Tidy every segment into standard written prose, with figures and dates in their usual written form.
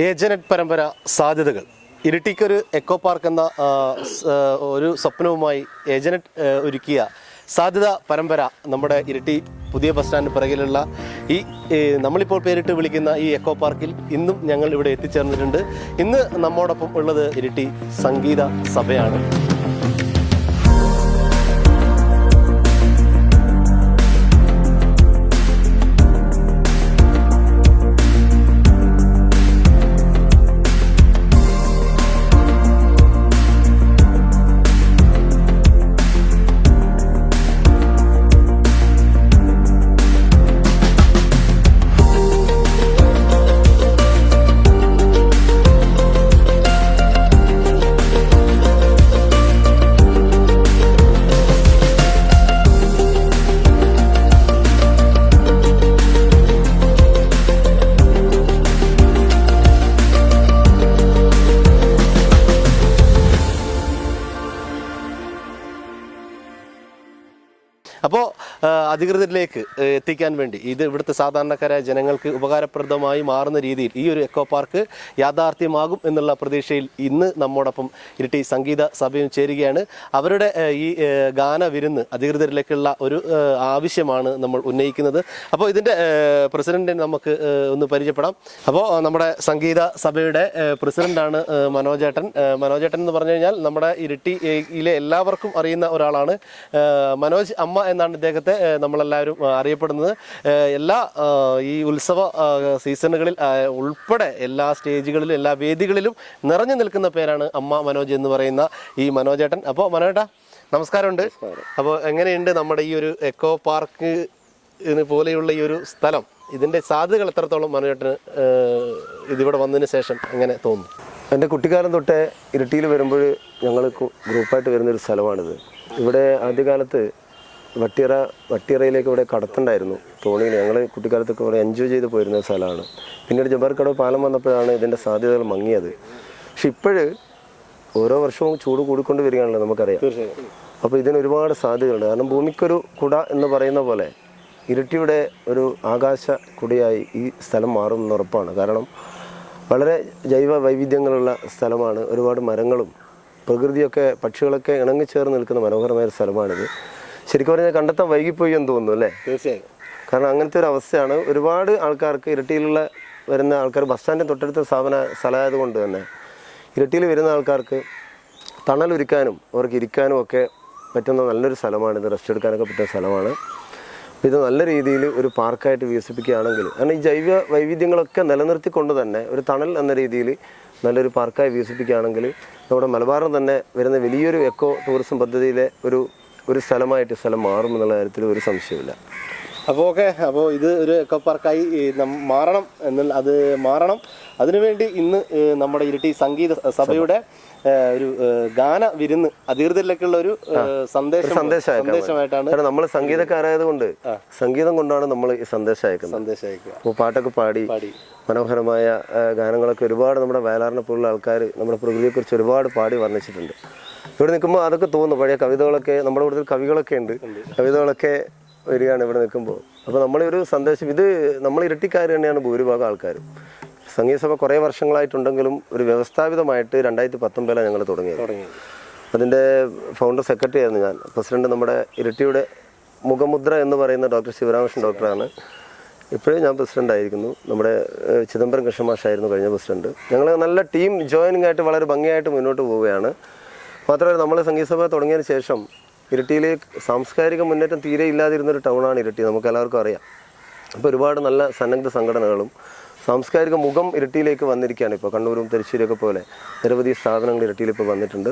ഏജനറ്റ് പരമ്പര സാധ്യതകൾ. ഇരിട്ടിക്കൊരു echo park എന്ന ഒരു സ്വപ്നവുമായി ഏജനറ്റ് ഒരുക്കിയ സാധ്യത പരമ്പര നമ്മുടെ ഇരിട്ടി പുതിയ ബസ് സ്റ്റാൻഡിന് പിറകിലുള്ള ഈ നമ്മളിപ്പോൾ പേരിട്ട് വിളിക്കുന്ന ഈ എക്കോ പാർക്കിൽ ഇന്നും ഞങ്ങൾ ഇവിടെ എത്തിച്ചേർന്നിട്ടുണ്ട്. ഇന്ന് നമ്മോടൊപ്പം ഉള്ളത് ഇരിട്ടി സംഗീത സഭയാണ്. അപ്പോൾ അധികൃതരിലേക്ക് എത്തിക്കാൻ വേണ്ടി ഇത് ഇവിടുത്തെ സാധാരണക്കാരായ ജനങ്ങൾക്ക് ഉപകാരപ്രദമായി മാറുന്ന രീതിയിൽ ഈ ഒരു എക്കോ പാർക്ക് യാഥാർത്ഥ്യമാകും എന്നുള്ള പ്രതീക്ഷയിൽ ഇന്ന് നമ്മോടൊപ്പം ഇരിട്ടി സംഗീത സഭയും ചേരുകയാണ്. അവരുടെ ഈ ഗാന വിരുന്ന് അധികൃതരിലേക്കുള്ള ഒരു ആവശ്യമാണ് നമ്മൾ ഉന്നയിക്കുന്നത്. അപ്പോൾ ഇതിൻ്റെ പ്രസിഡന്റിനെ നമുക്ക് ഒന്ന് പരിചയപ്പെടാം. അപ്പോൾ നമ്മുടെ സംഗീത സഭയുടെ പ്രസിഡന്റാണ് മനോജേട്ടൻ. മനോജേട്ടൻ എന്ന് പറഞ്ഞു കഴിഞ്ഞാൽ നമ്മുടെ ഇരിട്ടിയിലെ എല്ലാവർക്കും അറിയുന്ന ഒരാളാണ്. മനോജ് അമ്മ എന്നാണ് ഇദ്ദേഹത്തെ നമ്മളെല്ലാവരും അറിയപ്പെടുന്നത്. എല്ലാ ഈ ഉത്സവ സീസണുകളിൽ ഉൾപ്പെടെ എല്ലാ സ്റ്റേജുകളിലും എല്ലാ വേദികളിലും നിറഞ്ഞു നിൽക്കുന്ന പേരാണ് അമ്മ മനോജ് എന്ന് പറയുന്ന ഈ മനോജേട്ടൻ. അപ്പോൾ മനോജേട്ടാ നമസ്കാരമുണ്ട്. അപ്പോൾ എങ്ങനെയുണ്ട് നമ്മുടെ ഈ ഒരു എക്കോ പാർക്ക് പോലെയുള്ള ഈ ഒരു സ്ഥലം, ഇതിൻ്റെ സാധ്യതകൾ എത്രത്തോളം മനോജേട്ടന് ഇതിവിടെ വന്നതിന് ശേഷം എങ്ങനെ തോന്നുന്നു? എൻ്റെ കുട്ടിക്കാലം തൊട്ടേ ഇരിട്ടിയിൽ വരുമ്പോൾ ഞങ്ങൾ ഗ്രൂപ്പായിട്ട് വരുന്നൊരു സ്ഥലമാണിത്. ഇവിടെ ആദ്യകാലത്ത് വട്ടിയറയിലേക്ക് ഇവിടെ കടത്തുണ്ടായിരുന്നു തോണിയിൽ. ഞങ്ങൾ കുട്ടിക്കാലത്തൊക്കെ ഇവിടെ എൻജോയ് ചെയ്ത് പോയിരുന്ന സ്ഥലമാണ്. പിന്നീട് ജബർക്കടവ് പാലം വന്നപ്പോഴാണ് ഇതിൻ്റെ സാധ്യതകൾ മങ്ങിയത്. പക്ഷെ ഇപ്പോഴ് ഓരോ വർഷവും ചൂട് കൂടിക്കൊണ്ട് വരികയാണല്ലോ, നമുക്കറിയാം. അപ്പോൾ ഇതിന് ഒരുപാട് സാധ്യതകളുണ്ട്. കാരണം ഭൂമിക്കൊരു കുട എന്ന് പറയുന്ന പോലെ ഇരിട്ടിയുടെ ഒരു ആകാശ കുടയായി ഈ സ്ഥലം മാറുമെന്ന് ഉറപ്പാണ്. കാരണം വളരെ ജൈവ വൈവിധ്യങ്ങളുള്ള സ്ഥലമാണ്. ഒരുപാട് മരങ്ങളും പ്രകൃതിയൊക്കെ പക്ഷികളൊക്കെ ഇണങ്ങിച്ചേർന്ന് നിൽക്കുന്ന മനോഹരമായ ഒരു സ്ഥലമാണിത്. ശരിക്കും പറഞ്ഞാൽ കണ്ടെത്താൻ വൈകിപ്പോയി എന്ന് തോന്നുന്നു അല്ലേ? തീർച്ചയായും. കാരണം അങ്ങനത്തെ ഒരു അവസ്ഥയാണ്. ഒരുപാട് ആൾക്കാർക്ക് ഇരിട്ടിയിലുള്ള വരുന്ന ആൾക്കാർ ബസ് സ്റ്റാൻഡിന് തൊട്ടടുത്ത സ്ഥലമായതുകൊണ്ട് തന്നെ ഇരിട്ടിയിൽ വരുന്ന ആൾക്കാർക്ക് തണലൊരുക്കാനും അവർക്ക് ഇരിക്കാനും ഒക്കെ പറ്റുന്ന നല്ലൊരു സ്ഥലമാണിത്. റെസ്റ്റ് എടുക്കാനൊക്കെ പറ്റുന്ന സ്ഥലമാണ്. ഇത് നല്ല രീതിയിൽ ഒരു പാർക്കായിട്ട് വികസിപ്പിക്കുകയാണെങ്കിൽ, കാരണം ഈ ജൈവ വൈവിധ്യങ്ങളൊക്കെ നിലനിർത്തിക്കൊണ്ട് തന്നെ ഒരു തണൽ എന്ന രീതിയിൽ നല്ലൊരു പാർക്കായി വികസിപ്പിക്കുകയാണെങ്കിൽ നമ്മുടെ മലബാറിൽ തന്നെ വരുന്ന വലിയൊരു എക്കോ ടൂറിസം പദ്ധതിയിലെ ഒരു സ്ഥലമായിട്ട് സ്ഥലം മാറുമെന്നുള്ള കാര്യത്തിൽ ഒരു സംശയമില്ല. അപ്പോൾ ഓക്കെ, അപ്പോൾ ഇത് ഒരു എക്കോ പാർക്കായി മാറണം മാറണം. അതിനുവേണ്ടി ഇന്ന് നമ്മുടെ ഇരിട്ടി സംഗീത സഭയുടെ ഒരു ഗാന വിരുന്ന് അധികൃതരിലേക്കുള്ള ഒരു സന്ദേശമായിട്ടാണ്. കാരണം നമ്മൾ സംഗീതക്കാരായത് കൊണ്ട് സംഗീതം കൊണ്ടാണ് നമ്മൾ ഈ സന്ദേശം അയക്കുക. അപ്പോൾ പാട്ടൊക്കെ പാടി മനോഹരമായ ഗാനങ്ങളൊക്കെ ഒരുപാട് നമ്മുടെ വയലാറിനെ പോലുള്ള ആൾക്കാർ നമ്മുടെ പ്രകൃതിയെക്കുറിച്ച് ഒരുപാട് പാടി വർണ്ണിച്ചിട്ടുണ്ട്. ഇവിടെ നിൽക്കുമ്പോൾ അതൊക്കെ തോന്നുന്നു. പഴയ കവിതകളൊക്കെ നമ്മുടെ കൂടുതൽ കവികളൊക്കെ ഉണ്ട്, കവിതകളൊക്കെ വരികയാണ് ഇവിടെ നിൽക്കുമ്പോൾ. അപ്പോൾ നമ്മളൊരു സന്ദേശം, ഇത് നമ്മൾ ഇരട്ടിക്കാർ തന്നെയാണ് ഭൂരിഭാഗം ആൾക്കാരും. സംഗീത സഭ കുറേ വർഷങ്ങളായിട്ടുണ്ടെങ്കിലും ഒരു വ്യവസ്ഥാപിതമായിട്ട് 2019 ഞങ്ങൾ തുടങ്ങിയത്. അതിൻ്റെ ഫൗണ്ടർ സെക്രട്ടറി ആയിരുന്നു ഞാൻ. പ്രസിഡന്റ് നമ്മുടെ ഇരിട്ടിയുടെ മുഖമുദ്ര എന്ന് പറയുന്ന ഡോക്ടർ ശിവരാമകൃഷ്ണൻ ഡോക്ടറാണ്. ഇപ്പോഴും ഞാൻ പ്രസിഡന്റ് ആയിരിക്കുന്നു. നമ്മുടെ ചിദംബരം കൃഷ്ണമാഷായിരുന്നു കഴിഞ്ഞ പ്രസിഡന്റ്. ഞങ്ങൾ നല്ല ടീം ജോയിനിങ് ആയിട്ട് വളരെ ഭംഗിയായിട്ട് മുന്നോട്ട് പോവുകയാണ്. മാത്രമല്ല നമ്മൾ സംഗീത സഭ തുടങ്ങിയതിന് ശേഷം ഇരിട്ടിയിൽ സാംസ്കാരിക മുന്നേറ്റം തീരെ ഇല്ലാതിരുന്നൊരു ടൗണാണ് ഇരിട്ടി, നമുക്ക് എല്ലാവർക്കും അറിയാം. അപ്പോൾ ഒരുപാട് നല്ല സന്നദ്ധ സംഘടനകളും സാംസ്കാരിക മുഖം ഇരിട്ടിയിലേക്ക് വന്നിരിക്കുകയാണ്. ഇപ്പോൾ കണ്ണൂരും തലശ്ശേരിയൊക്കെ പോലെ നിരവധി സ്ഥാപനങ്ങൾ ഇരിട്ടിയിൽ ഇപ്പോൾ വന്നിട്ടുണ്ട്.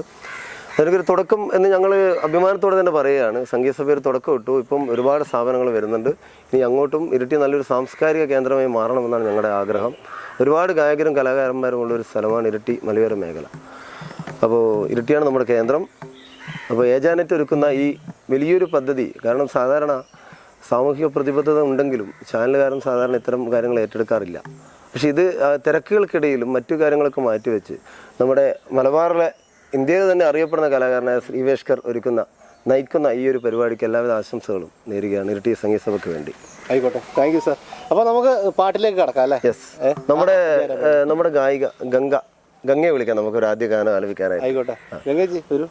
അതിനൊരു തുടക്കം എന്ന് ഞങ്ങൾ അഭിമാനത്തോടെ തന്നെ പറയുകയാണ്. സംഗീത സഭ ഒരു തുടക്കം ഇട്ടു. ഇപ്പം ഒരുപാട് സ്ഥാപനങ്ങൾ വരുന്നുണ്ട്. ഇനി അങ്ങോട്ടും ഇരിട്ടി നല്ലൊരു സാംസ്കാരിക കേന്ദ്രമായി മാറണമെന്നാണ് ഞങ്ങളുടെ ആഗ്രഹം. ഒരുപാട് ഗായകരും കലാകാരന്മാരും ഉള്ളൊരു സ്ഥലമാണ് ഇരിട്ടി മലയോര മേഖല. അപ്പോൾ ഇരിട്ടിയാണ് നമ്മുടെ കേന്ദ്രം. അപ്പോൾ ഏജാനറ്റ് ഒരുക്കുന്ന ഈ വലിയൊരു പദ്ധതി, കാരണം സാധാരണ സാമൂഹിക പ്രതിബദ്ധത ഉണ്ടെങ്കിലും ചാനലുകാരും സാധാരണ ഇത്തരം കാര്യങ്ങൾ ഏറ്റെടുക്കാറില്ല. പക്ഷെ ഇത് തിരക്കുകൾക്കിടയിലും മറ്റു കാര്യങ്ങളൊക്കെ മാറ്റിവെച്ച് നമ്മുടെ മലബാറിലെ ഇന്ത്യയിൽ തന്നെ അറിയപ്പെടുന്ന കലാകാരനായ ശ്രീവേഷ്കർ നയിക്കുന്ന ഈ ഒരു പരിപാടിക്ക് എല്ലാവിധ ആശംസകളും നേരുകയാണ് ഇരിട്ടി സംഗീത സഭയ്ക്ക് വേണ്ടി. ആയിക്കോട്ടെ, താങ്ക് യു സാർ. അപ്പോൾ നമുക്ക് പാട്ടിലേക്ക് കടക്കാം അല്ലേ? യെസ്. നമ്മുടെ ഗായിക ഗംഗയെ വിളിക്കാം നമുക്കൊരു ആദ്യ ഗാനം ആലപിക്കാനായി. ആയിക്കോട്ടെ, ഗംഗേജി വരൂ.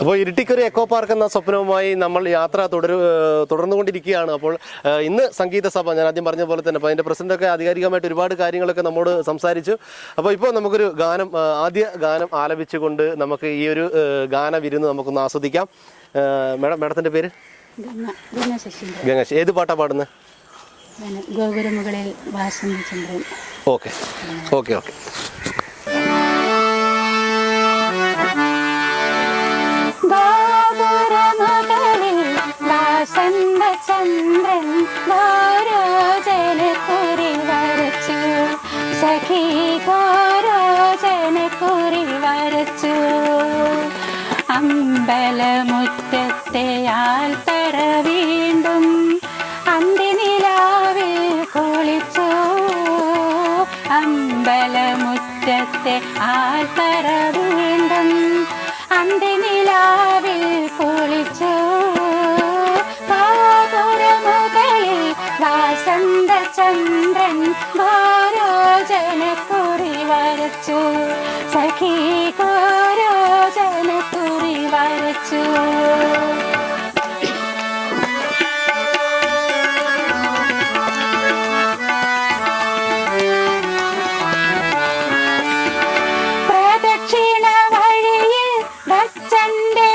അപ്പോൾ ഇരിട്ടിക്കൊരു എക്കോ പാർക്ക് എന്ന സ്വപ്നവുമായി നമ്മൾ യാത്ര തുടർന്നുകൊണ്ടിരിക്കുകയാണ്. അപ്പോൾ ഇന്ന് സംഗീത സഭ ഞാൻ ആദ്യം പറഞ്ഞ പോലെ തന്നെ അപ്പോൾ അതിൻ്റെ പ്രസിഡൻ്റൊക്കെ ആധികാരികമായിട്ട് ഒരുപാട് കാര്യങ്ങളൊക്കെ നമ്മോട് സംസാരിച്ചു. അപ്പോൾ ഇപ്പോൾ നമുക്കൊരു ആദ്യ ഗാനം ആലപിച്ചുകൊണ്ട് നമുക്ക് ഈ ഒരു ഗാനവിരുന്ന് നമുക്കൊന്ന് ആസ്വദിക്കാം. മേഡത്തിൻ്റെ പേര്? ഗംഗ. ഏത് പാട്ടാണ് പാടുന്നത്? ഗോപുരമുകളിൽ വാസന്തിചന്ദ്രൻ. Okay okay okay. ഗോപുരമുകളിൽ വാസന്തചന്ദ്രൻ ഗോരോജനക്കുറി വരച്ചു, സഖി ഗോരോജനക്കുറി വരച്ചു. അമ്പലമുറ്റത്തെ ആൽത്തറ വീണ്ടും അന്തിനിലാവിൽ കുളിച്ചു, അമ്പലമുറ്റത്തെ ആൽത്തറ വീണ്ടും അന്തിനിലാവിൽ കുളിച്ചു. ഗോപുരമുകളിൽ വാസന്തചന്ദ്രൻ ഗോരോജനക്കുറി വരച്ചു, സഖി ഗോരോജനക്കുറി വരച്ചു. പ്രദക്ഷിണ വഴിയിൽ ദക്ഷന്റെ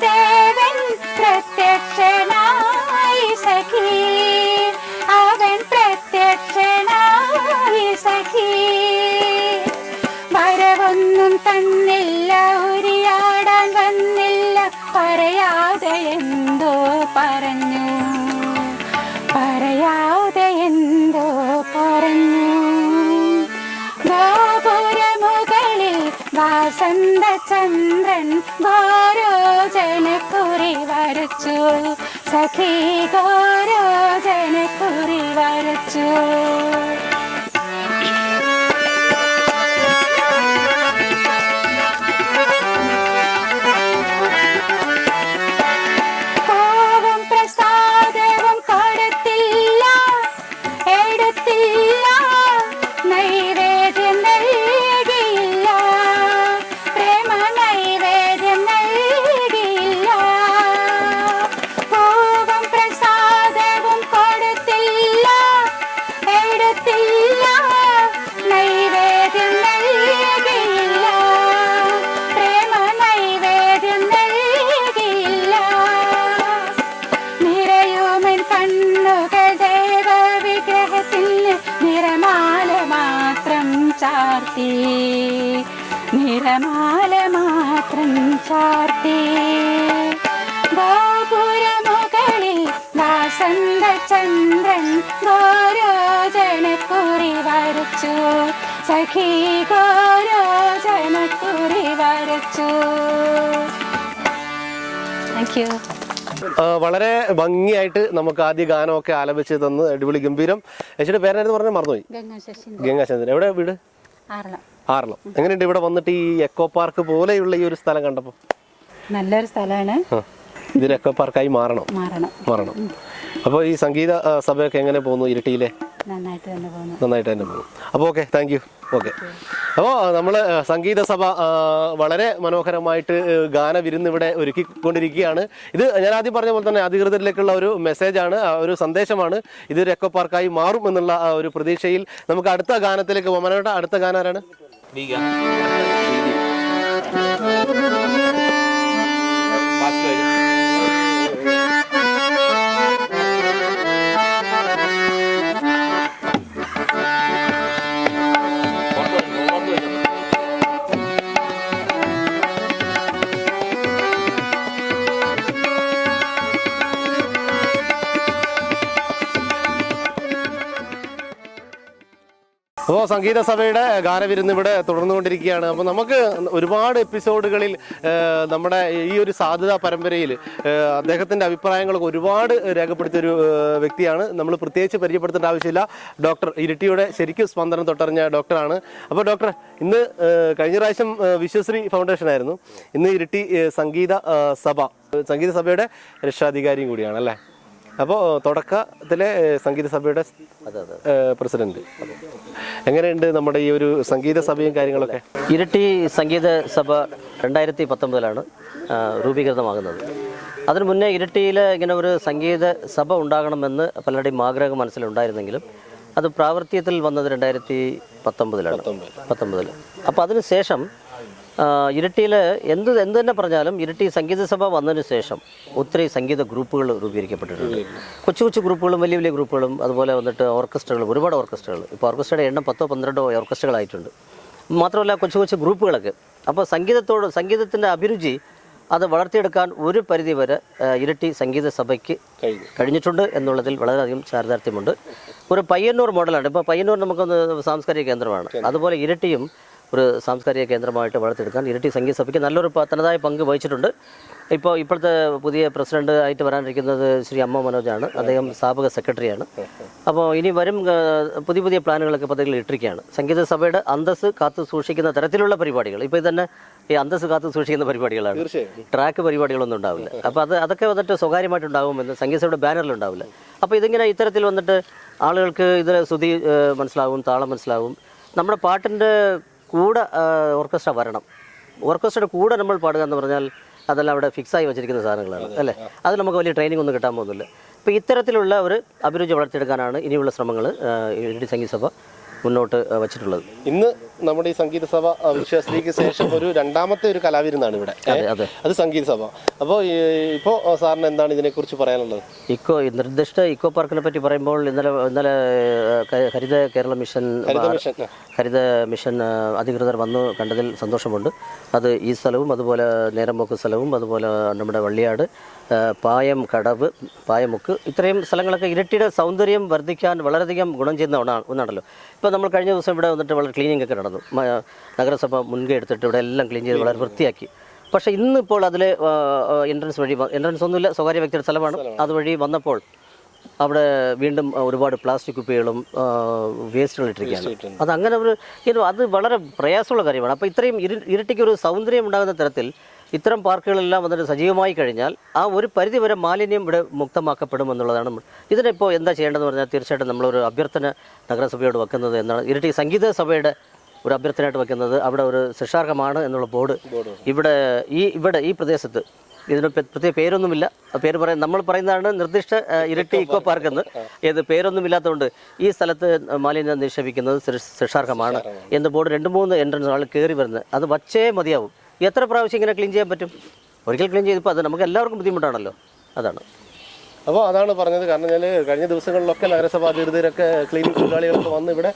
ദേവൻ പ്രത്യക്ഷനായി സഖി, അവൻ പ്രത്യക്ഷനായി സഖി. വരവൊന്നും തന്നില്ല, ഉരിയാടാൻ വന്നില്ല, പറയാതെ എന്തോ പറഞ്ഞു, പറയാതെ എന്തോ പറഞ്ഞു. ഗോപുരമുകളിൽ വാസന്തചന്ദ്രൻ ഗോരോജനക്കുറി വരച്ചു, സഖി ഗോരോജനക്കുറി വരച്ചു. പാവം പ്രസാദവും കൊടുത്തില്ല, എടുത്തില്ല, നൈവേദ്യം നൽകിയില്ല, പ്രേമ നൈവേദ്യം നൽകിയില്ല. പാവം പ്രസാദവും കൊടുത്തില്ല, എടുത്തില്ല, നൈവേദ്യം നൽകിയില്ല, പ്രേമ നൈവേദ്യം നൽകിയില്ല. നിറയുമൻ കണ്ണുകൾ ദേവവിഗ്രഹത്തിൽ നിറമാല മാത്രം ചാർത്തി, നിറമാല മാത്രം ചാർത്തി. ഗോപുരമുകളിൽ വാസന്തചന്ദ്രൻ ഗോരോജനക്കുറി വരച്ചു, സഖി ഗോരോജനക്കുറി വരച്ചു. Thank you. വളരെ ഭംഗിയായിട്ട് നമുക്ക് ആദ്യ ഗാനമൊക്കെ ആലപിച്ച് തന്ന് അടിപൊളി ഗംഭീരം. ചേച്ചിയുടെ പേരായിരുന്നു പറഞ്ഞാൽ മറന്നുപോയി. ഗംഗാശന്ദ്രൻ. എവിടെ വീട്? ആറളം. എങ്ങനെയുണ്ട് ഇവിടെ വന്നിട്ട് ഈ എക്കോ പാർക്ക് പോലെയുള്ള ഈ ഒരു സ്ഥലം കണ്ടപ്പോൾ? നല്ലൊരു സ്ഥലമാണ്. ഇതൊരു എക്കോ പാർക്കായി മാറണം. അപ്പോൾ ഈ സംഗീത സഭയൊക്കെ എങ്ങനെ പോകുന്നു ഇരിട്ടിയിലെ? നന്നായിട്ട് തന്നെ പോകുന്നു. അപ്പോൾ ഓക്കെ, താങ്ക് യു. ഓക്കെ. അപ്പോൾ നമ്മൾ സംഗീത സഭ വളരെ മനോഹരമായിട്ട് ഗാനവിരുന്ന് ഇവിടെ ഒരുക്കിക്കൊണ്ടിരിക്കുകയാണ്. ഇത് ഞാൻ ആദ്യം പറഞ്ഞ പോലെ തന്നെ അധികൃതരിലേക്കുള്ള ഒരു മെസ്സേജാണ്, ഒരു സന്ദേശമാണ്. ഇതൊരു എക്കോ പാർക്കായി മാറും എന്നുള്ള ഒരു പ്രതീക്ഷയിൽ നമുക്ക് അടുത്ത ഗാനത്തിലേക്ക് പോകാം. മനോട്ട, അടുത്ത ഗാനം ആരാണ്? അപ്പോൾ സംഗീത സഭയുടെ ഗാനവിരുന്ന് ഇവിടെ തുടർന്നുകൊണ്ടിരിക്കുകയാണ്. അപ്പോൾ നമുക്ക് ഒരുപാട് എപ്പിസോഡുകളിൽ നമ്മുടെ ഈ ഒരു സാധ്യതാ പരമ്പരയിൽ അദ്ദേഹത്തിൻ്റെ അഭിപ്രായങ്ങളൊക്കെ ഒരുപാട് രേഖപ്പെടുത്തിയൊരു വ്യക്തിയാണ്. നമ്മൾ പ്രത്യേകിച്ച് പരിചയപ്പെടുത്തേണ്ട ആവശ്യമില്ല. ഡോക്ടർ ഇരിട്ടിയുടെ ശരിക്കും സ്പന്ദനം തൊട്ടറിഞ്ഞ ഡോക്ടറാണ്. അപ്പോൾ ഡോക്ടർ, ഇന്ന് കഴിഞ്ഞ പ്രാവശ്യം വിശ്വശ്രീ ഫൗണ്ടേഷൻ ആയിരുന്നു, ഇന്ന് ഇരിട്ടി സംഗീത സഭയുടെ രക്ഷാധികാരിയും കൂടിയാണ് അല്ലേ? അപ്പോൾ തുടക്കത്തിലെ സംഗീത സഭയുടെ പ്രസിഡന്റ്. എങ്ങനെയുണ്ട് നമ്മുടെ ഈ ഒരു സംഗീത സഭയും കാര്യങ്ങളൊക്കെ? ഇരിട്ടി സംഗീത സഭ 2019 രൂപീകൃതമാകുന്നത്. അതിനു മുന്നേ ഇരിട്ടിയിൽ ഇങ്ങനെ ഒരു സംഗീത സഭ ഉണ്ടാകണമെന്ന് പലരുടെയും ആഗ്രഹം മനസ്സിലുണ്ടായിരുന്നെങ്കിലും അത് പ്രാവർത്തികത്തിൽ വന്നത് 2019. അപ്പോൾ അതിനുശേഷം ഇരിട്ടിയിൽ എന്ത് തന്നെ പറഞ്ഞാലും ഇരിട്ടി സംഗീത സഭ വന്നതിന് ശേഷം ഒത്തിരി സംഗീത ഗ്രൂപ്പുകൾ രൂപീകരിക്കപ്പെട്ടിട്ടുണ്ട്. കൊച്ചു ഗ്രൂപ്പുകളും വലിയ ഗ്രൂപ്പുകളും അതുപോലെ വന്നിട്ട് ഓർക്കസ്ട്രകൾ, ഒരുപാട് ഓർക്കസ്ട്രകൾ. ഇപ്പോൾ ഓർക്കസ്ട്രയുടെ എണ്ണം 10-12 ഓർക്കസ്ട്രകളായിട്ടുണ്ട്. മാത്രമല്ല കൊച്ചു ഗ്രൂപ്പുകളൊക്കെ. അപ്പോൾ സംഗീതത്തിൻ്റെ അഭിരുചി അത് വളർത്തിയെടുക്കാൻ ഒരു പരിധിവരെ ഇരിട്ടി സംഗീത സഭയ്ക്ക് കഴിഞ്ഞിട്ടുണ്ട് എന്നുള്ളതിൽ വളരെയധികം ചാരിതാർത്ഥ്യമുണ്ട്. ഒരു പയ്യന്നൂർ മോഡലാണ്. ഇപ്പോൾ പയ്യന്നൂർ നമുക്കൊന്ന് സാംസ്കാരിക കേന്ദ്രമാണ്. അതുപോലെ ഇരിട്ടിയും ഒരു സാംസ്കാരിക കേന്ദ്രമായിട്ട് വളർത്തിയെടുക്കാൻ ഇരിട്ടി സംഗീത സഭയ്ക്ക് നല്ലൊരു തനതായ പങ്ക് വഹിച്ചിട്ടുണ്ട്. ഇപ്പോഴത്തെ പുതിയ പ്രസിഡന്റ് ആയിട്ട് വരാനിരിക്കുന്നത് ശ്രീ അമ്മ മനോജാണ്. അദ്ദേഹം സ്ഥാപക സെക്രട്ടറിയാണ്. അപ്പോൾ ഇനി വരും പുതിയ പ്ലാനുകളൊക്കെ പദ്ധതികൾ ഇട്ടിരിക്കുകയാണ്. സംഗീത സഭയുടെ അന്തസ്സ് കാത്തു സൂക്ഷിക്കുന്ന തരത്തിലുള്ള പരിപാടികൾ. ഇപ്പോൾ തന്നെ ഈ അന്തസ്സ് കാത്തു സൂക്ഷിക്കുന്ന പരിപാടികളാണ്. ട്രാക്ക് പരിപാടികളൊന്നും ഉണ്ടാവില്ല. അപ്പോൾ അതൊക്കെ വന്നിട്ട് സ്വകാര്യമായിട്ടുണ്ടാകുമെന്ന് സംഗീത സഭയുടെ ബാനറിലുണ്ടാവില്ല. അപ്പോൾ ഇത്തരത്തിൽ വന്നിട്ട് ആളുകൾക്ക് ഇതിൽ ശ്രുതി മനസ്സിലാവും, താളം മനസ്സിലാവും. നമ്മുടെ പാട്ടിൻ്റെ കൂടെ ഓർക്കസ്ട്ര വരണം. ഓർക്കസ്ട്രയുടെ കൂടെ നമ്മൾ പാടുക എന്ന് പറഞ്ഞാൽ അതെല്ലാം അവിടെ ഫിക്സായി വെച്ചിരിക്കുന്ന സാധനങ്ങളാണ് അല്ലേ? അത് നമുക്ക് വലിയ ട്രെയിനിങ് ഒന്നും കിട്ടാൻ പോകുന്നില്ല. അപ്പോൾ ഇത്തരത്തിലുള്ള ഒരു അഭിരുചി വളർത്തിയെടുക്കാനാണ് ഇനിയുള്ള ശ്രമങ്ങൾ ഇരിട്ടി സംഗീത സഭ മുന്നോട്ട് വച്ചിട്ടുള്ളത്. ഇന്ന് നമ്മുടെ ഈ സംഗീത സഭ വിശ്വാസത്തിലേക്ക് ശേഷം ഒരു രണ്ടാമത്തെ ഒരു കലാവിരുന്നാണ് ഇവിടെ. അത് സംഗീത സഭ. അപ്പോൾ ഇപ്പോൾ സാറിന് എന്താണ് ഇതിനെക്കുറിച്ച് പറയാനുള്ളത്? നിർദ്ദിഷ്ട ഇക്കോ പാർക്കിനെ പറ്റി പറയുമ്പോൾ ഇന്നലെ ഹരിത മിഷൻ അധികൃതർ വന്നു കണ്ടതിൽ സന്തോഷമുണ്ട്. അത് ഈ സ്ഥലവും അതുപോലെ നേരമ്പോക്ക് സ്ഥലവും അതുപോലെ നമ്മുടെ വള്ളിയാട്, പായം കടവ്, പായമുക്ക്, ഇത്രയും സ്ഥലങ്ങളൊക്കെ ഇരട്ടിയുടെ സൗന്ദര്യം വർദ്ധിക്കാൻ വളരെയധികം ഗുണം ചെയ്യുന്ന ഒന്നാണല്ലോ. ഇപ്പോൾ നമ്മൾ കഴിഞ്ഞ ദിവസം ഇവിടെ വന്നിട്ട് വളരെ ക്ലീനിങ് ഒക്കെ നടന്നു. നഗരസഭ മുൻകൈ എടുത്തിട്ട് ഇവിടെ എല്ലാം ക്ലീൻ ചെയ്ത് വളരെ വൃത്തിയാക്കി. പക്ഷേ ഇന്നിപ്പോൾ അതിൽ എൻട്രൻസ് ഒന്നുമില്ല, സ്വകാര്യ വ്യക്തിയുടെ സ്ഥലമാണ്. അതുവഴി വന്നപ്പോൾ അവിടെ വീണ്ടും ഒരുപാട് പ്ലാസ്റ്റിക് കുപ്പികളും വേസ്റ്റുകൾ ഇട്ടിരിക്കുകയാണ്. അതങ്ങനെ അത് വളരെ പ്രയാസമുള്ള കാര്യമാണ്. അപ്പോൾ ഇത്രയും ഇരട്ടിക്ക് ഒരു സൗന്ദര്യം ഉണ്ടാകുന്ന തരത്തിൽ ഇത്തരം പാർക്കുകളെല്ലാം വന്നിട്ട് സജീവമായി കഴിഞ്ഞാൽ ആ ഒരു പരിധിവരെ മാലിന്യം ഇവിടെ മുക്തമാക്കപ്പെടും എന്നുള്ളതാണ്. ഇതിനിപ്പോൾ എന്താ ചെയ്യേണ്ടതെന്ന് പറഞ്ഞാൽ തീർച്ചയായിട്ടും നമ്മളൊരു അഭ്യർത്ഥന നഗരസഭയോട് വെക്കുന്നത് എന്നാണ്. ഇരട്ടി സംഗീത സഭയുടെ ഒരു അഭ്യർത്ഥനയായിട്ട് വെക്കുന്നത് അവിടെ ഒരു ശിക്ഷാർഹമാണ് എന്നുള്ള ബോർഡ് ഇവിടെ ഈ പ്രദേശത്ത്, ഇതിന് പ്രത്യേക പേരൊന്നുമില്ല. പേര് നമ്മൾ പറയുന്നതാണ് നിർദ്ദിഷ്ട ഇരട്ടി ഇക്കോ പാർക്ക് എന്ന്. പേരൊന്നുമില്ലാത്തതുകൊണ്ട് ഈ സ്ഥലത്ത് മാലിന്യം നിക്ഷേപിക്കുന്നത് ശിക്ഷാർഹമാണ് എന്ന് ബോർഡ് 2-3 എൻട്രൻസ് ആൾ കയറി വരുന്നത്. അത് വച്ചേ മതിയാവും. എത്ര പ്രാവശ്യം ഇങ്ങനെ ക്ലീൻ ചെയ്യാൻ പറ്റും? ഒരിക്കൽ ക്ലീൻ ചെയ്തപ്പോൾ അത് നമുക്ക് എല്ലാവർക്കും ബുദ്ധിമുട്ടാണല്ലോ. അതാണ്. അപ്പോൾ അതാണ് പറഞ്ഞത്. കാരണം ഞാൻ കഴിഞ്ഞ ദിവസങ്ങളിലൊക്കെ നഗരസഭാ അധികൃതരൊക്കെ ക്ലീനിങ് തൊഴിലാളികളൊക്കെ വന്ന് ഇവിടെ